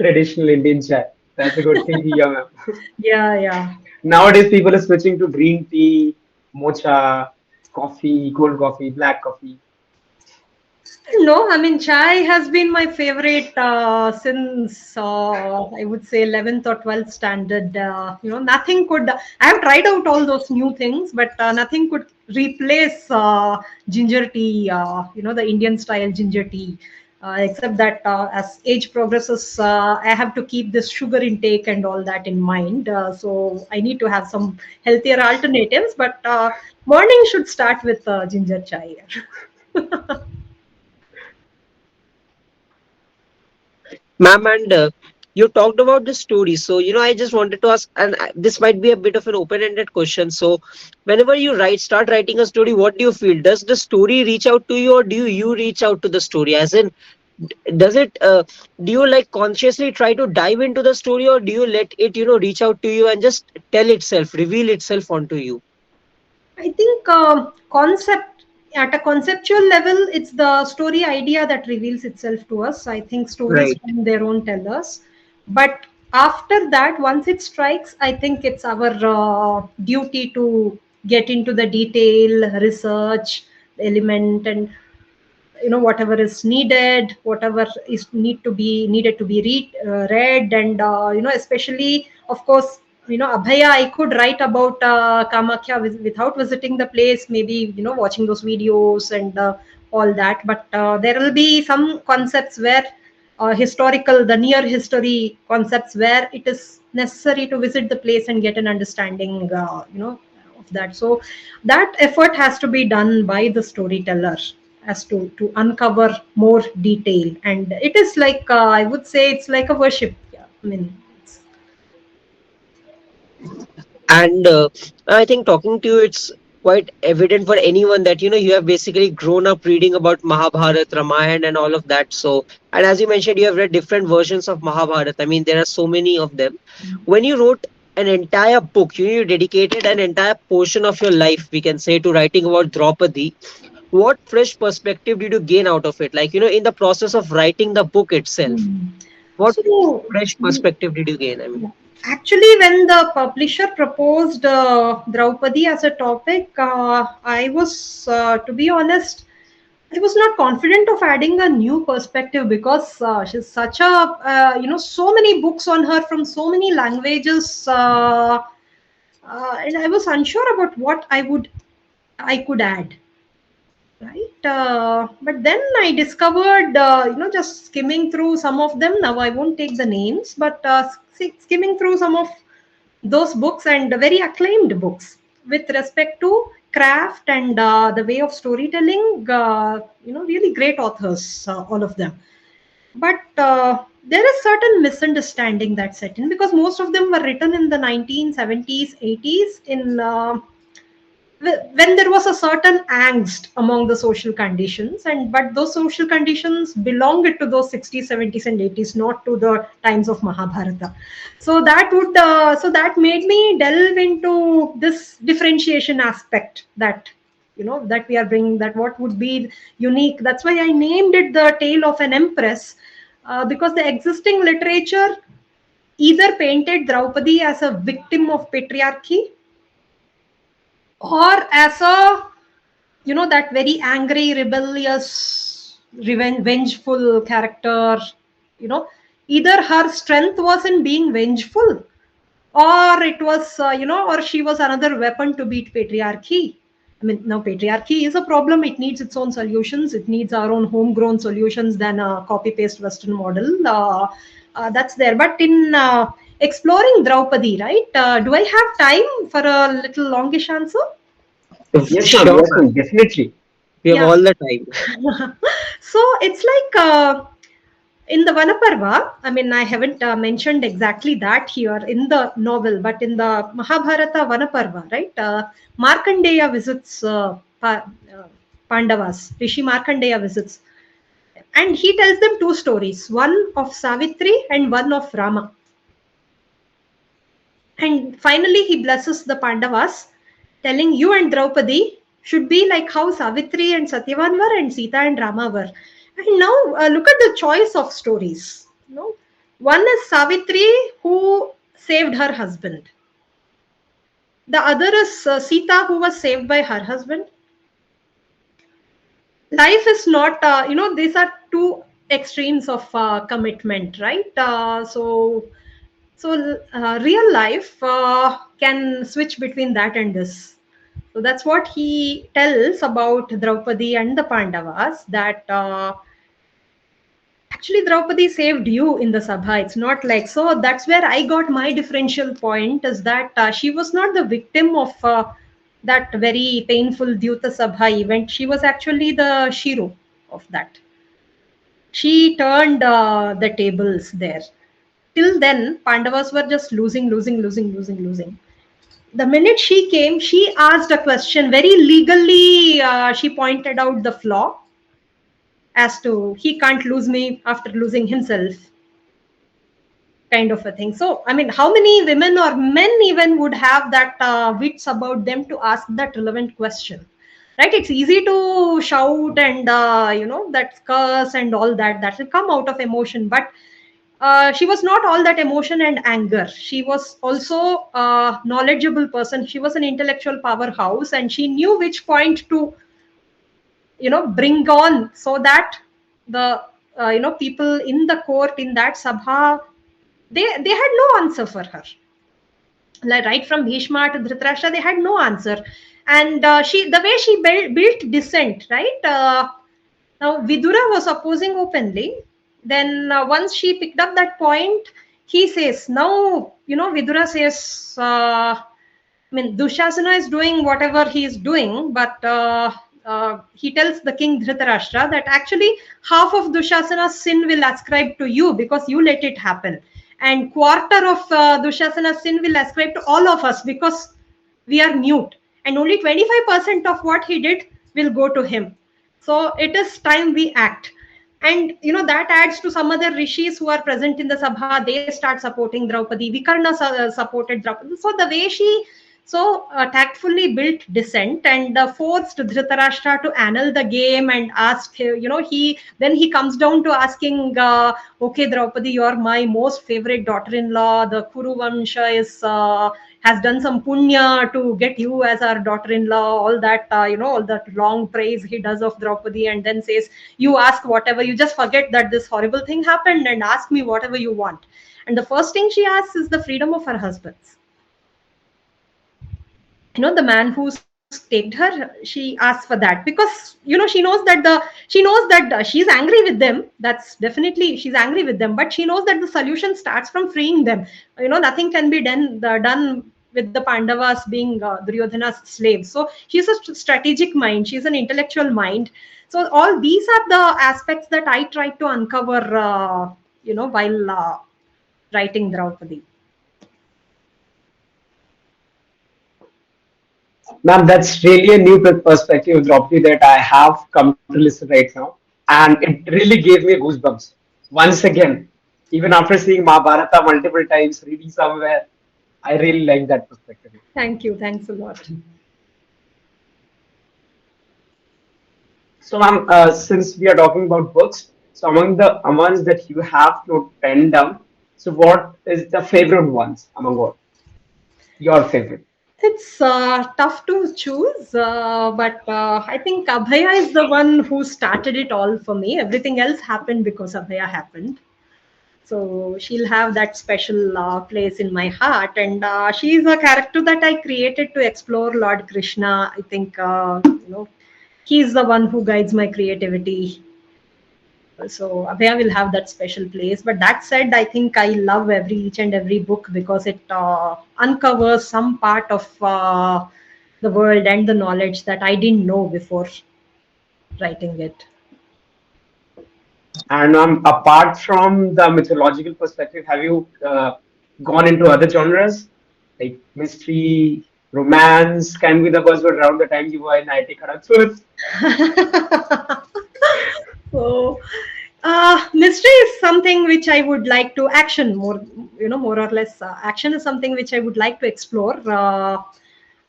Traditional Indian chai. That's a good thing, yeah, ma'am. Yeah, yeah. Nowadays, people are switching to green tea, mocha, coffee, cold coffee, black coffee. No, I mean, chai has been my favorite since I would say 11th or 12th standard. Nothing could. I have tried out all those new things, but nothing could replace ginger tea. The Indian style ginger tea. Except that as age progresses, I have to keep this sugar intake and all that in mind. So I need to have some healthier alternatives. But morning should start with ginger chai. Ma'am, and you talked about the story. So, I just wanted to ask, and this might be a bit of an open-ended question. So, whenever you start writing a story, what do you feel? Does the story reach out to you, or do you reach out to the story? As in, does it, do you like consciously try to dive into the story, or do you let it, reach out to you and just tell itself, reveal itself onto you? I think concept at a conceptual level, it's the story idea that reveals itself to us. I think stories Right. find their own tellers, but after that, once it strikes, I think it's our duty to get into the detail, research, the element, and whatever is needed, whatever is needed to be read, and especially, of course, Abhaya, I could write about Kamakya without visiting the place, maybe watching those videos and all that, but there will be some concepts where the near history concepts, where it is necessary to visit the place and get an understanding of that. So that effort has to be done by the storyteller, as to uncover more detail, and it is like I would say it's like a worship. Yeah, I mean, And I think talking to you, it's quite evident for anyone that you have basically grown up reading about Mahabharata, Ramayana, and all of that. So, and as you mentioned, you have read different versions of Mahabharata. I mean, there are so many of them. When you wrote an entire book, you dedicated an entire portion of your life, we can say, to writing about Draupadi. What fresh perspective did you gain out of it? Like, in the process of writing the book itself, what so fresh perspective did you gain? I mean, actually, when the publisher proposed Draupadi as a topic, I was, to be honest, I was not confident of adding a new perspective, because she's such a, so many books on her from so many languages, and I was unsure about what I could add, right? But then I discovered, just skimming through some of them. Now I won't take the names, but skimming through some of those books, and very acclaimed books with respect to craft and the way of storytelling. Really great authors, all of them. But there is certain misunderstanding that set in, because most of them were written in the 1970s, 80s, in when there was a certain angst among the social conditions, and but those social conditions belonged to those 60s, 70s, and 80s, not to the times of Mahabharata. So that made me delve into this differentiation aspect, that that we are bringing, that what would be unique. That's why I named it the tale of an empress, because the existing literature either painted Draupadi as a victim of patriarchy, or as a, that very angry, rebellious, vengeful character. you know Either her strength was in being vengeful, or it was, or she was another weapon to beat patriarchy. I mean, now patriarchy is a problem. It needs its own solutions. It needs our own homegrown solutions than a copy paste Western model. That's there. But in exploring Draupadi, right? Do I have time for a little longish answer? Sure, Yes, ma'am. ma'am, definitely. We have Yeah. all the time. So it's like in the Vanaparva, I mean, I haven't mentioned exactly that here in the novel, but in the Mahabharata Vanaparva, right? Markandeya visits Pandavas. Rishi Markandeya visits. And he tells them two stories, one of Savitri and one of Rama. And finally, he blesses the Pandavas, telling you and Draupadi should be like how Savitri and Satyavan were and Sita and Rama were. And now look at the choice of stories. One is Savitri who saved her husband. The other is Sita who was saved by her husband. Life is not, these are two extremes of commitment, right? So real life can switch between that and this. So that's what he tells about Draupadi and the Pandavas, that actually Draupadi saved you in the Sabha. It's not like so. That's where I got my differential point, is that she was not the victim of that very painful Dyuta Sabha event. She was actually the Shiro of that. She turned the tables there. Till then, Pandavas were just losing, losing, losing, losing, losing. The minute she came, she asked a question very legally. She pointed out the flaw as to he can't lose me after losing himself, kind of a thing. So, I mean, how many women or men even would have that wits about them to ask that relevant question? Right? It's easy to shout and that curse and all that. That will come out of emotion, but she was not all that emotion and anger. She was also a knowledgeable person. She was an intellectual powerhouse, and she knew which point to bring on, so that the people in the court in that sabha, they had no answer for her. Like right from Bhishma to Dhritarashtra, they had no answer. And she the way she built dissent, right? Now Vidura was opposing openly. Then once she picked up that point, he says, now Vidura says, I mean, Dushasana is doing whatever he is doing, but he tells the king Dhritarashtra that actually half of Dushasana's sin will ascribe to you because you let it happen, and quarter of Dushasana's sin will ascribe to all of us because we are mute, and only 25% of what he did will go to him. So it is time we act. And that adds to some other rishis who are present in the sabha. They start supporting Draupadi. Vikarna supported Draupadi. So the way she tactfully built dissent and forced Dhritarashtra to annul the game and ask, he comes down to asking, okay, Draupadi, you're my most favorite daughter-in-law. The Kuru Vamsha has done some punya to get you as our daughter-in-law. All that, all that long praise he does of Draupadi, and then says, you ask whatever, you just forget that this horrible thing happened and ask me whatever you want. And the first thing she asks is the freedom of her husbands. The man who's taped her, she asks for that because she knows that she's angry with them. That's definitely, she's angry with them, but she knows that the solution starts from freeing them. Nothing can be done with the Pandavas being Duryodhana's slaves. So she's a strategic mind, she's an intellectual mind. So all these are the aspects that I tried to uncover while writing Draupadi. Ma'am, that's really a new perspective of Draupadi that I have come to listen right now. And it really gave me goosebumps. Once again, even after seeing Mahabharata multiple times, reading somewhere, I really like that perspective. Thank you, thanks a lot. So, ma'am, since we are talking about books, so among the ones that you have to pen down, so what is the favorite ones among all? Your favorite? It's tough to choose, but I think Abhaya is the one who started it all for me. Everything else happened because Abhaya happened. So she'll have that special place in my heart, and she is a character that I created to explore Lord Krishna. I think he's the one who guides my creativity. So Abhaya will have that special place. But that said, I think I love each and every book because it uncovers some part of the world and the knowledge that I didn't know before writing it. And apart from the mythological perspective, have you gone into other genres like mystery, romance? Can be the buzzword around the time you were in IT Kharagpur. So, mystery is something which I would like to action more, more or less. Action is something which I would like to explore.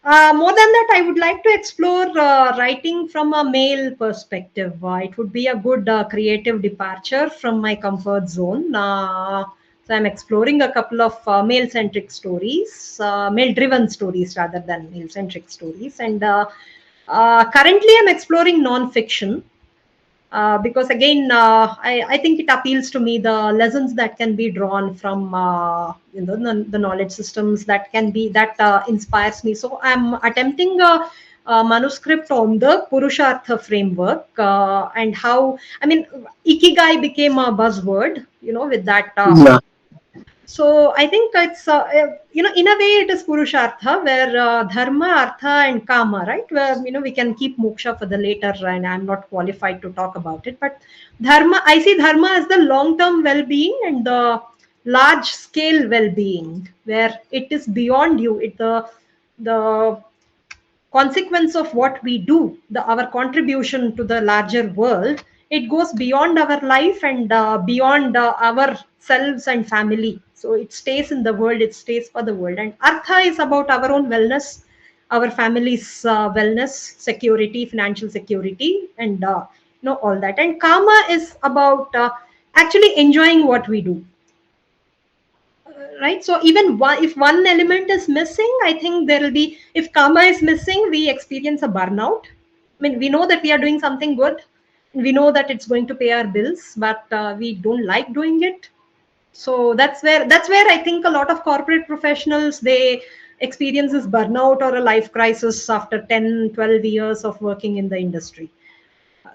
More than that, I would like to explore writing from a male perspective. It would be a good creative departure from my comfort zone. So I'm exploring a couple of male-centric stories, male-driven stories rather than male-centric stories. And currently, I'm exploring non-fiction because again I think it appeals to me the lessons that can be drawn from the knowledge systems that can be that inspires me. So I'm attempting a manuscript on the Purushartha framework and how I mean ikigai became a buzzword with that Yeah. so I think it's in a way it is Purushartha where Dharma, Artha, and Kama, right? Where we can keep Moksha for the later, and I'm not qualified to talk about it. But Dharma, I see Dharma as the long-term well-being and the large-scale well-being, where it is beyond you. The consequence of what we do, our contribution to the larger world, it goes beyond our life and beyond ourselves and family. So it stays in the world, it stays for the world. And Artha is about our own wellness, our family's wellness, security, financial security, and all that. And Kama is about actually enjoying what we do, right? So even if one element is missing, I think there will be, if karma is missing, we experience a burnout. I mean, we know that we are doing something good, we know that it's going to pay our bills, but we don't like doing it. So that's where I think a lot of corporate professionals, they experience this burnout or a life crisis after 10, 12 years of working in the industry,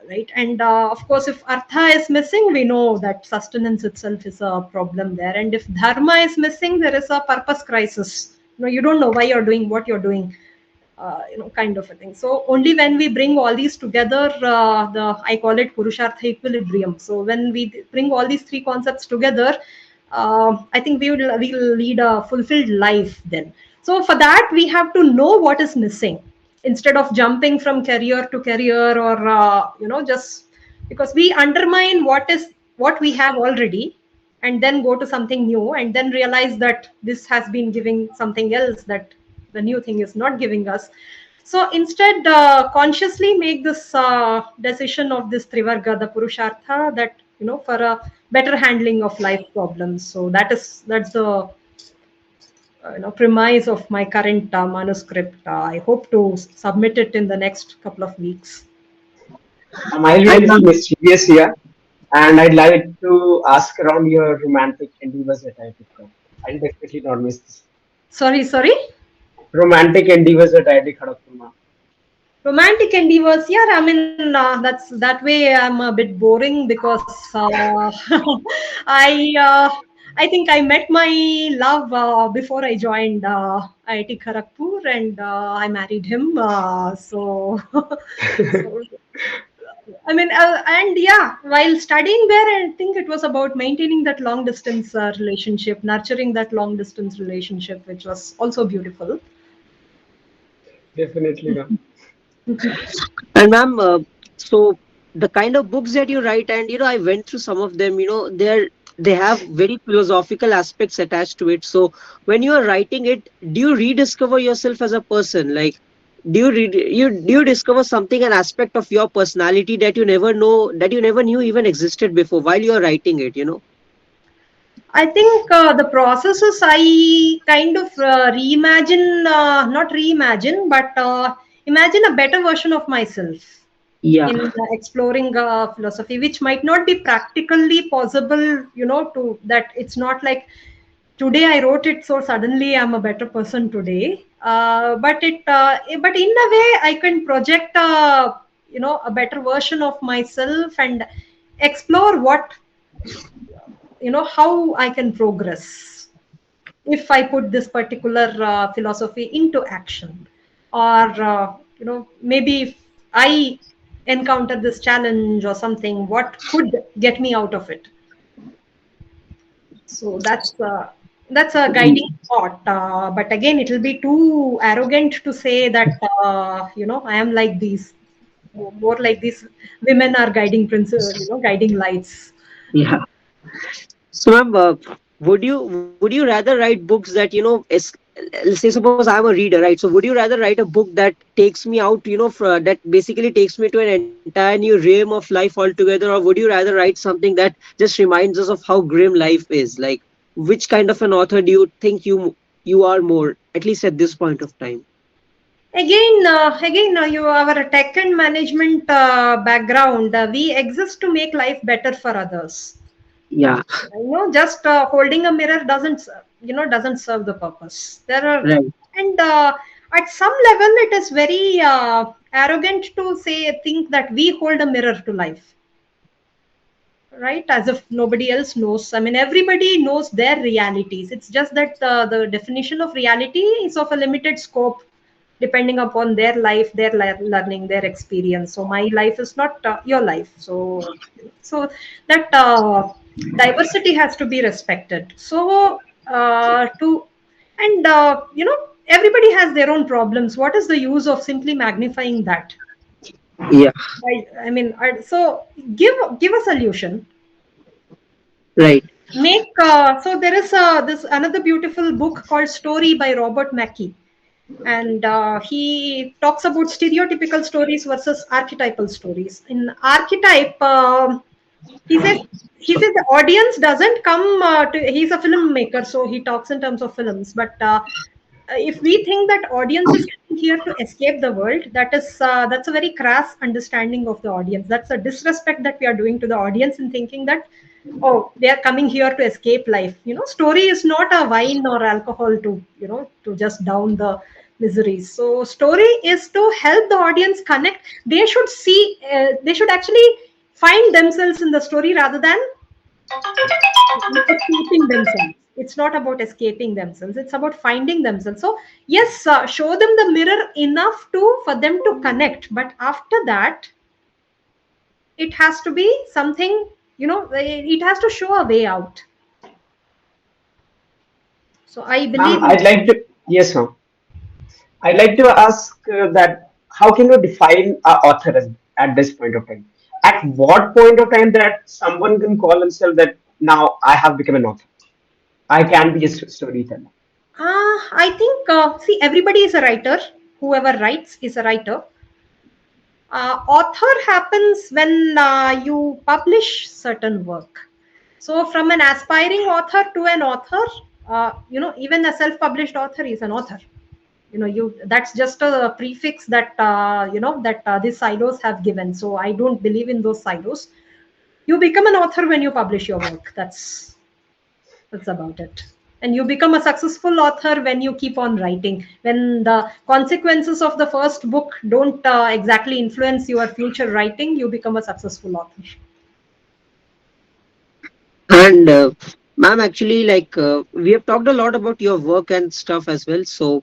right? And of course, if artha is missing, we know that sustenance itself is a problem there. And if dharma is missing, there is a purpose crisis. You don't know why you're doing what you're doing, kind of a thing. So only when we bring all these together, the I call it purushartha equilibrium. So when we bring all these three concepts together, I think we'll lead a fulfilled life then. So for that, we have to know what is missing instead of jumping from career to career, or just because we undermine what we have already, and then go to something new and then realize that this has been giving something else that the new thing is not giving us. So instead, consciously make this decision of this trivarga, the purushartha, that for a better handling of life problems. So that's the premise of my current manuscript. I hope to submit it in the next couple of weeks. I'll be a And little mischievous here, and I'd like to ask around your romantic endeavors that I took up. I'll definitely not miss this. Sorry. Romantic endeavors at IIT Kharagpur, ma'am. Romantic endeavors, yeah, I mean that way I'm a bit boring because I I think I met my love before I joined IIT Kharagpur, and I married him. So, so I mean, and yeah, while studying there, I think it was about maintaining that long distance relationship, nurturing that long distance relationship, which was also beautiful. Definitely, ma'am. And ma'am, so the kind of books that you write, and I went through some of them. They have very philosophical aspects attached to it. So when you are writing it, do you rediscover yourself as a person? Like, do you discover something, an aspect of your personality that you never knew even existed before while you are writing it? I think the process is I kind of reimagine, not reimagine, but imagine a better version of myself. Yeah. in exploring philosophy, which might not be practically possible, to that. It's not like today I wrote it, so suddenly I'm a better person today. But in a way, I can project a better version of myself and explore how I can progress if I put this particular philosophy into action, or maybe if I encounter this challenge or something, what could get me out of it. So that's a guiding thought. But again, it will be too arrogant to say that I am like these. More like these women are guiding principle, guiding lights. Yeah. So, ma'am, would you rather write books that let's say suppose I'm a reader, right? So, would you rather write a book that takes me out, that basically takes me to an entire new realm of life altogether, or would you rather write something that just reminds us of how grim life is? Like, which kind of an author do you think you are more, at least at this point of time? Again, you our tech and management background. We exist to make life better for others. Yeah. Just holding a mirror doesn't serve the purpose. There are, Right. and at some level, it is very arrogant to say think that we hold a mirror to life, right? As if nobody else knows. I mean, everybody knows their realities. It's just that the definition of reality is of a limited scope, depending upon their life, their learning, their experience. So my life is not your life. So that diversity has to be respected. So to and everybody has their own problems. What is the use of simply magnifying that? Yeah. I mean, so give a solution. Right. Make so there is this another beautiful book called Story by Robert Mackey, and he talks about stereotypical stories versus archetypal stories. In archetype, he says the audience doesn't come to. He's a filmmaker, so he talks in terms of films. But if we think that audience is coming here to escape the world, that's a very crass understanding of the audience. That's a disrespect that we are doing to the audience in thinking that, oh, they are coming here to escape life. Story is not a wine or alcohol to just down the miseries. So story is to help the audience connect. They should see, they should actually find themselves in the story rather than escaping themselves. It's not about escaping themselves, it's about finding themselves. So yes, show them the mirror enough to for them to connect, but after that it has to be something, it has to show a way out. So I Ma'am, believe in. I'd like to, yes, ma'am. I'd like to ask that how can you define an author at this point of time? At what point of time that someone can call themselves that now I have become an author? I can be a storyteller. I think, see, everybody is a writer. Whoever writes is a writer. Author happens when you publish certain work. So, from an aspiring author to an author, even a self-published author is an author. You That's just a prefix that that these silos have given. So, I don't believe in those silos. You become an author when you publish your work. That's about it. And you become a successful author when you keep on writing. When the consequences of the first book don't exactly influence your future writing, you become a successful author. And ma'am, actually, we have talked a lot about your work and stuff as well. So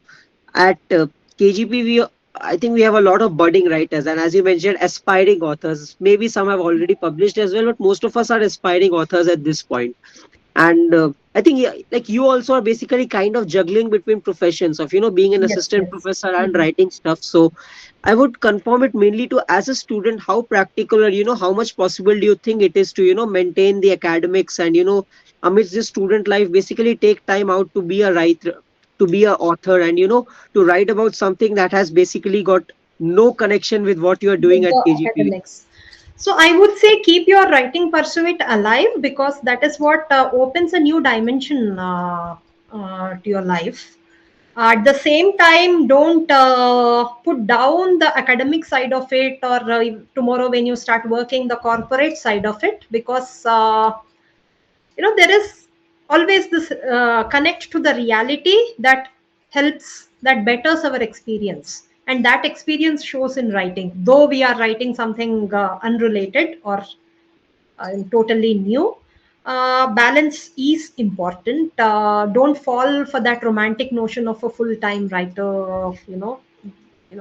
at KGP, I think we have a lot of budding writers, and as you mentioned, aspiring authors. Maybe some have already published as well, but most of us are aspiring authors at this point. And I think, yeah, like you also are basically kind of juggling between professions of being an Yes, assistant yes. professor and Mhm. writing stuff. So I would confirm it mainly to, as a student, how practical or how much possible do you think it is to maintain the academics and amidst this student life basically take time out to be a writer, to be a author, and to write about something that has basically got no connection with what you are doing With at the KGP. academics. So I would say keep your writing pursuit alive, because that is what opens a new dimension to your life. At the same time, don't put down the academic side of it, or tomorrow when you start working, the corporate side of it, because there is always this connect to the reality that helps, that betters our experience, and that experience shows in writing, though we are writing something unrelated or totally new. Balance is important. Don't fall for that romantic notion of a full-time writer,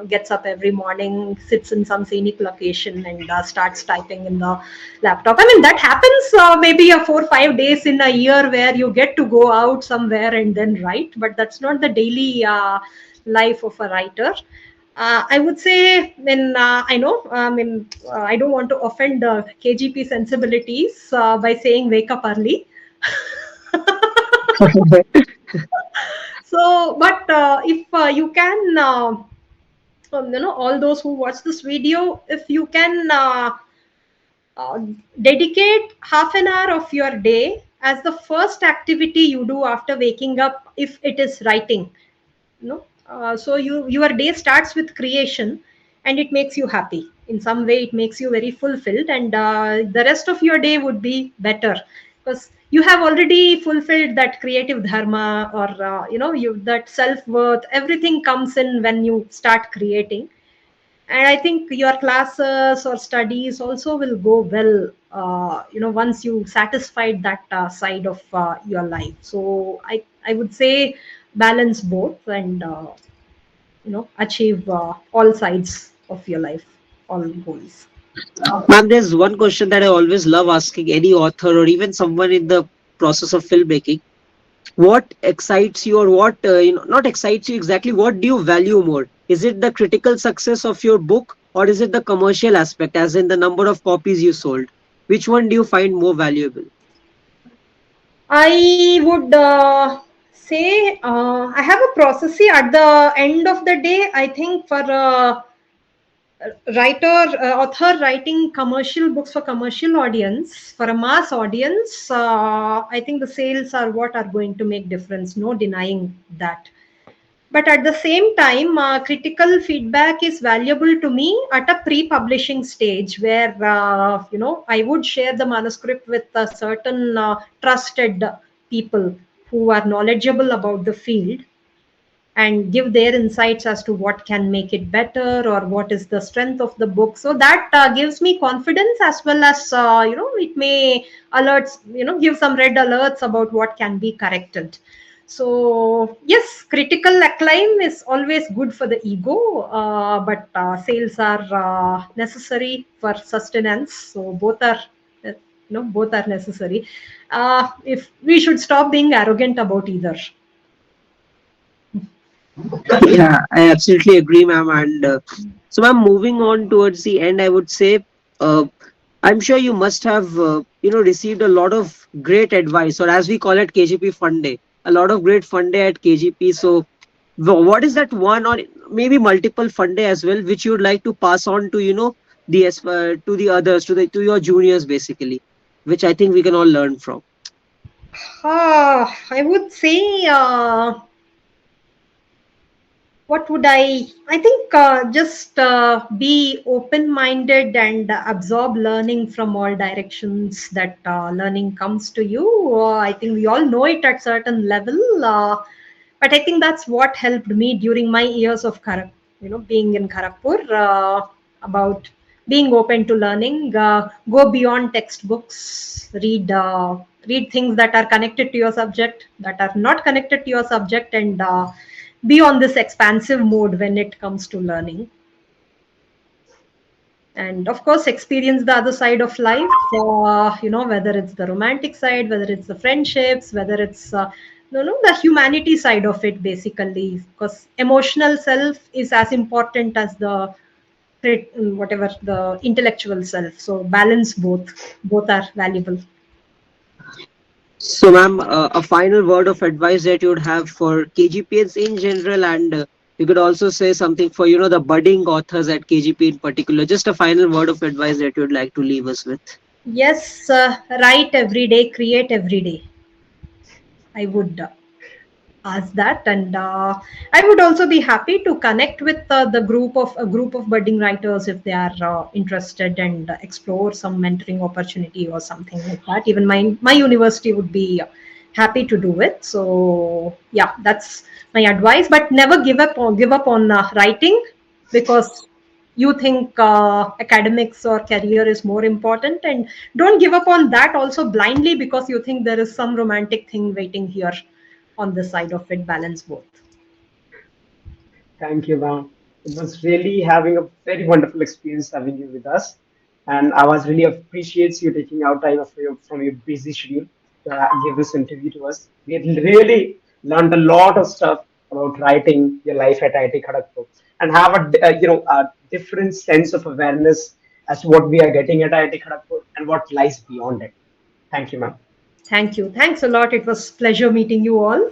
gets up every morning, sits in some scenic location, and starts typing in the laptop. I mean, that happens maybe a 4 5 days in a year where you get to go out somewhere and then write, but that's not the daily life of a writer. I would say, when I know, I don't want to offend the KGP sensibilities by saying wake up early. So, but if you can, all those who watch this video, if you can uh, dedicate half an hour of your day as the first activity you do after waking up, if it is writing, so your day starts with creation, and it makes you happy in some way, it makes you very fulfilled, and the rest of your day would be better, because you have already fulfilled that creative dharma, or you, that self worth, everything comes in when you start creating. And I think your classes or studies also will go well, once you satisfied that side of your life. So I would say balance both, and achieve all sides of your life, all goals. Ma'am, there's one question that I always love asking any author or even someone in the process of filmmaking. What excites you, or what not excites you exactly? What do you value more? Is it the critical success of your book, or is it the commercial aspect, as in the number of copies you sold? Which one do you find more valuable? I would say I have a process. See, at the end of the day, I think for writer, author writing commercial books for commercial audience, for a mass audience, I think the sales are what are going to make difference. No denying that. But at the same time, critical feedback is valuable to me at a pre-publishing stage, where I would share the manuscript with certain trusted people who are knowledgeable about the field, and give their insights as to what can make it better, or what is the strength of the book. So that gives me confidence, as well as it may alerts, give some red alerts about what can be corrected. So yes, critical acclaim is always good for the ego, but sales are necessary for sustenance. So both are both are necessary. If we should stop being arrogant about either. Yeah, I absolutely agree, ma'am. And so, ma'am, moving on towards the end, I would say, uh, I'm sure you must have, received a lot of great advice, or as we call it, KGP Fun Day, a lot of great fun day at KGP. So, what is that one, or maybe multiple fun day as well, which you would like to pass on to, to the others, to your juniors, basically, which I think we can all learn from. I would say, what would I think just be open minded, and absorb learning from all directions that learning comes to you. I think we all know it at certain level, but I think that's what helped me during my years of being in Kharagpur, about being open to learning, go beyond textbooks, read things that are connected to your subject, that are not connected to your subject, and be on this expansive mode when it comes to learning. And of course, experience the other side of life, whether it's the romantic side, whether it's the friendships, whether it's the humanity side of it, basically, because emotional self is as important as the whatever the intellectual self. So balance both are valuable. So, ma'am, a final word of advice that you would have for KGPs in general, and you could also say something for the budding authors at KGP in particular. Just a final word of advice that you would like to leave us with. Yes, write every day, create every day. I would. as that. And I would also be happy to connect with the group of a group of budding writers if they are interested, and explore some mentoring opportunity or something like that. Even my university would be happy to do it. So yeah, that's my advice. But never give up on writing, because you think academics or career is more important, and don't give up on that also blindly because you think there is some romantic thing waiting here on the side of it. Balance both. Thank you, ma'am. It was really having a very wonderful experience having you with us. And I was really appreciates you taking out time from your busy schedule to give this interview to us. We had really learned a lot of stuff about writing, your life at IIT Kharagpur, and have a different sense of awareness as to what we are getting at IIT Kharagpur and what lies beyond it. Thank you, ma'am. Thank you. Thanks a lot. It was pleasure meeting you all.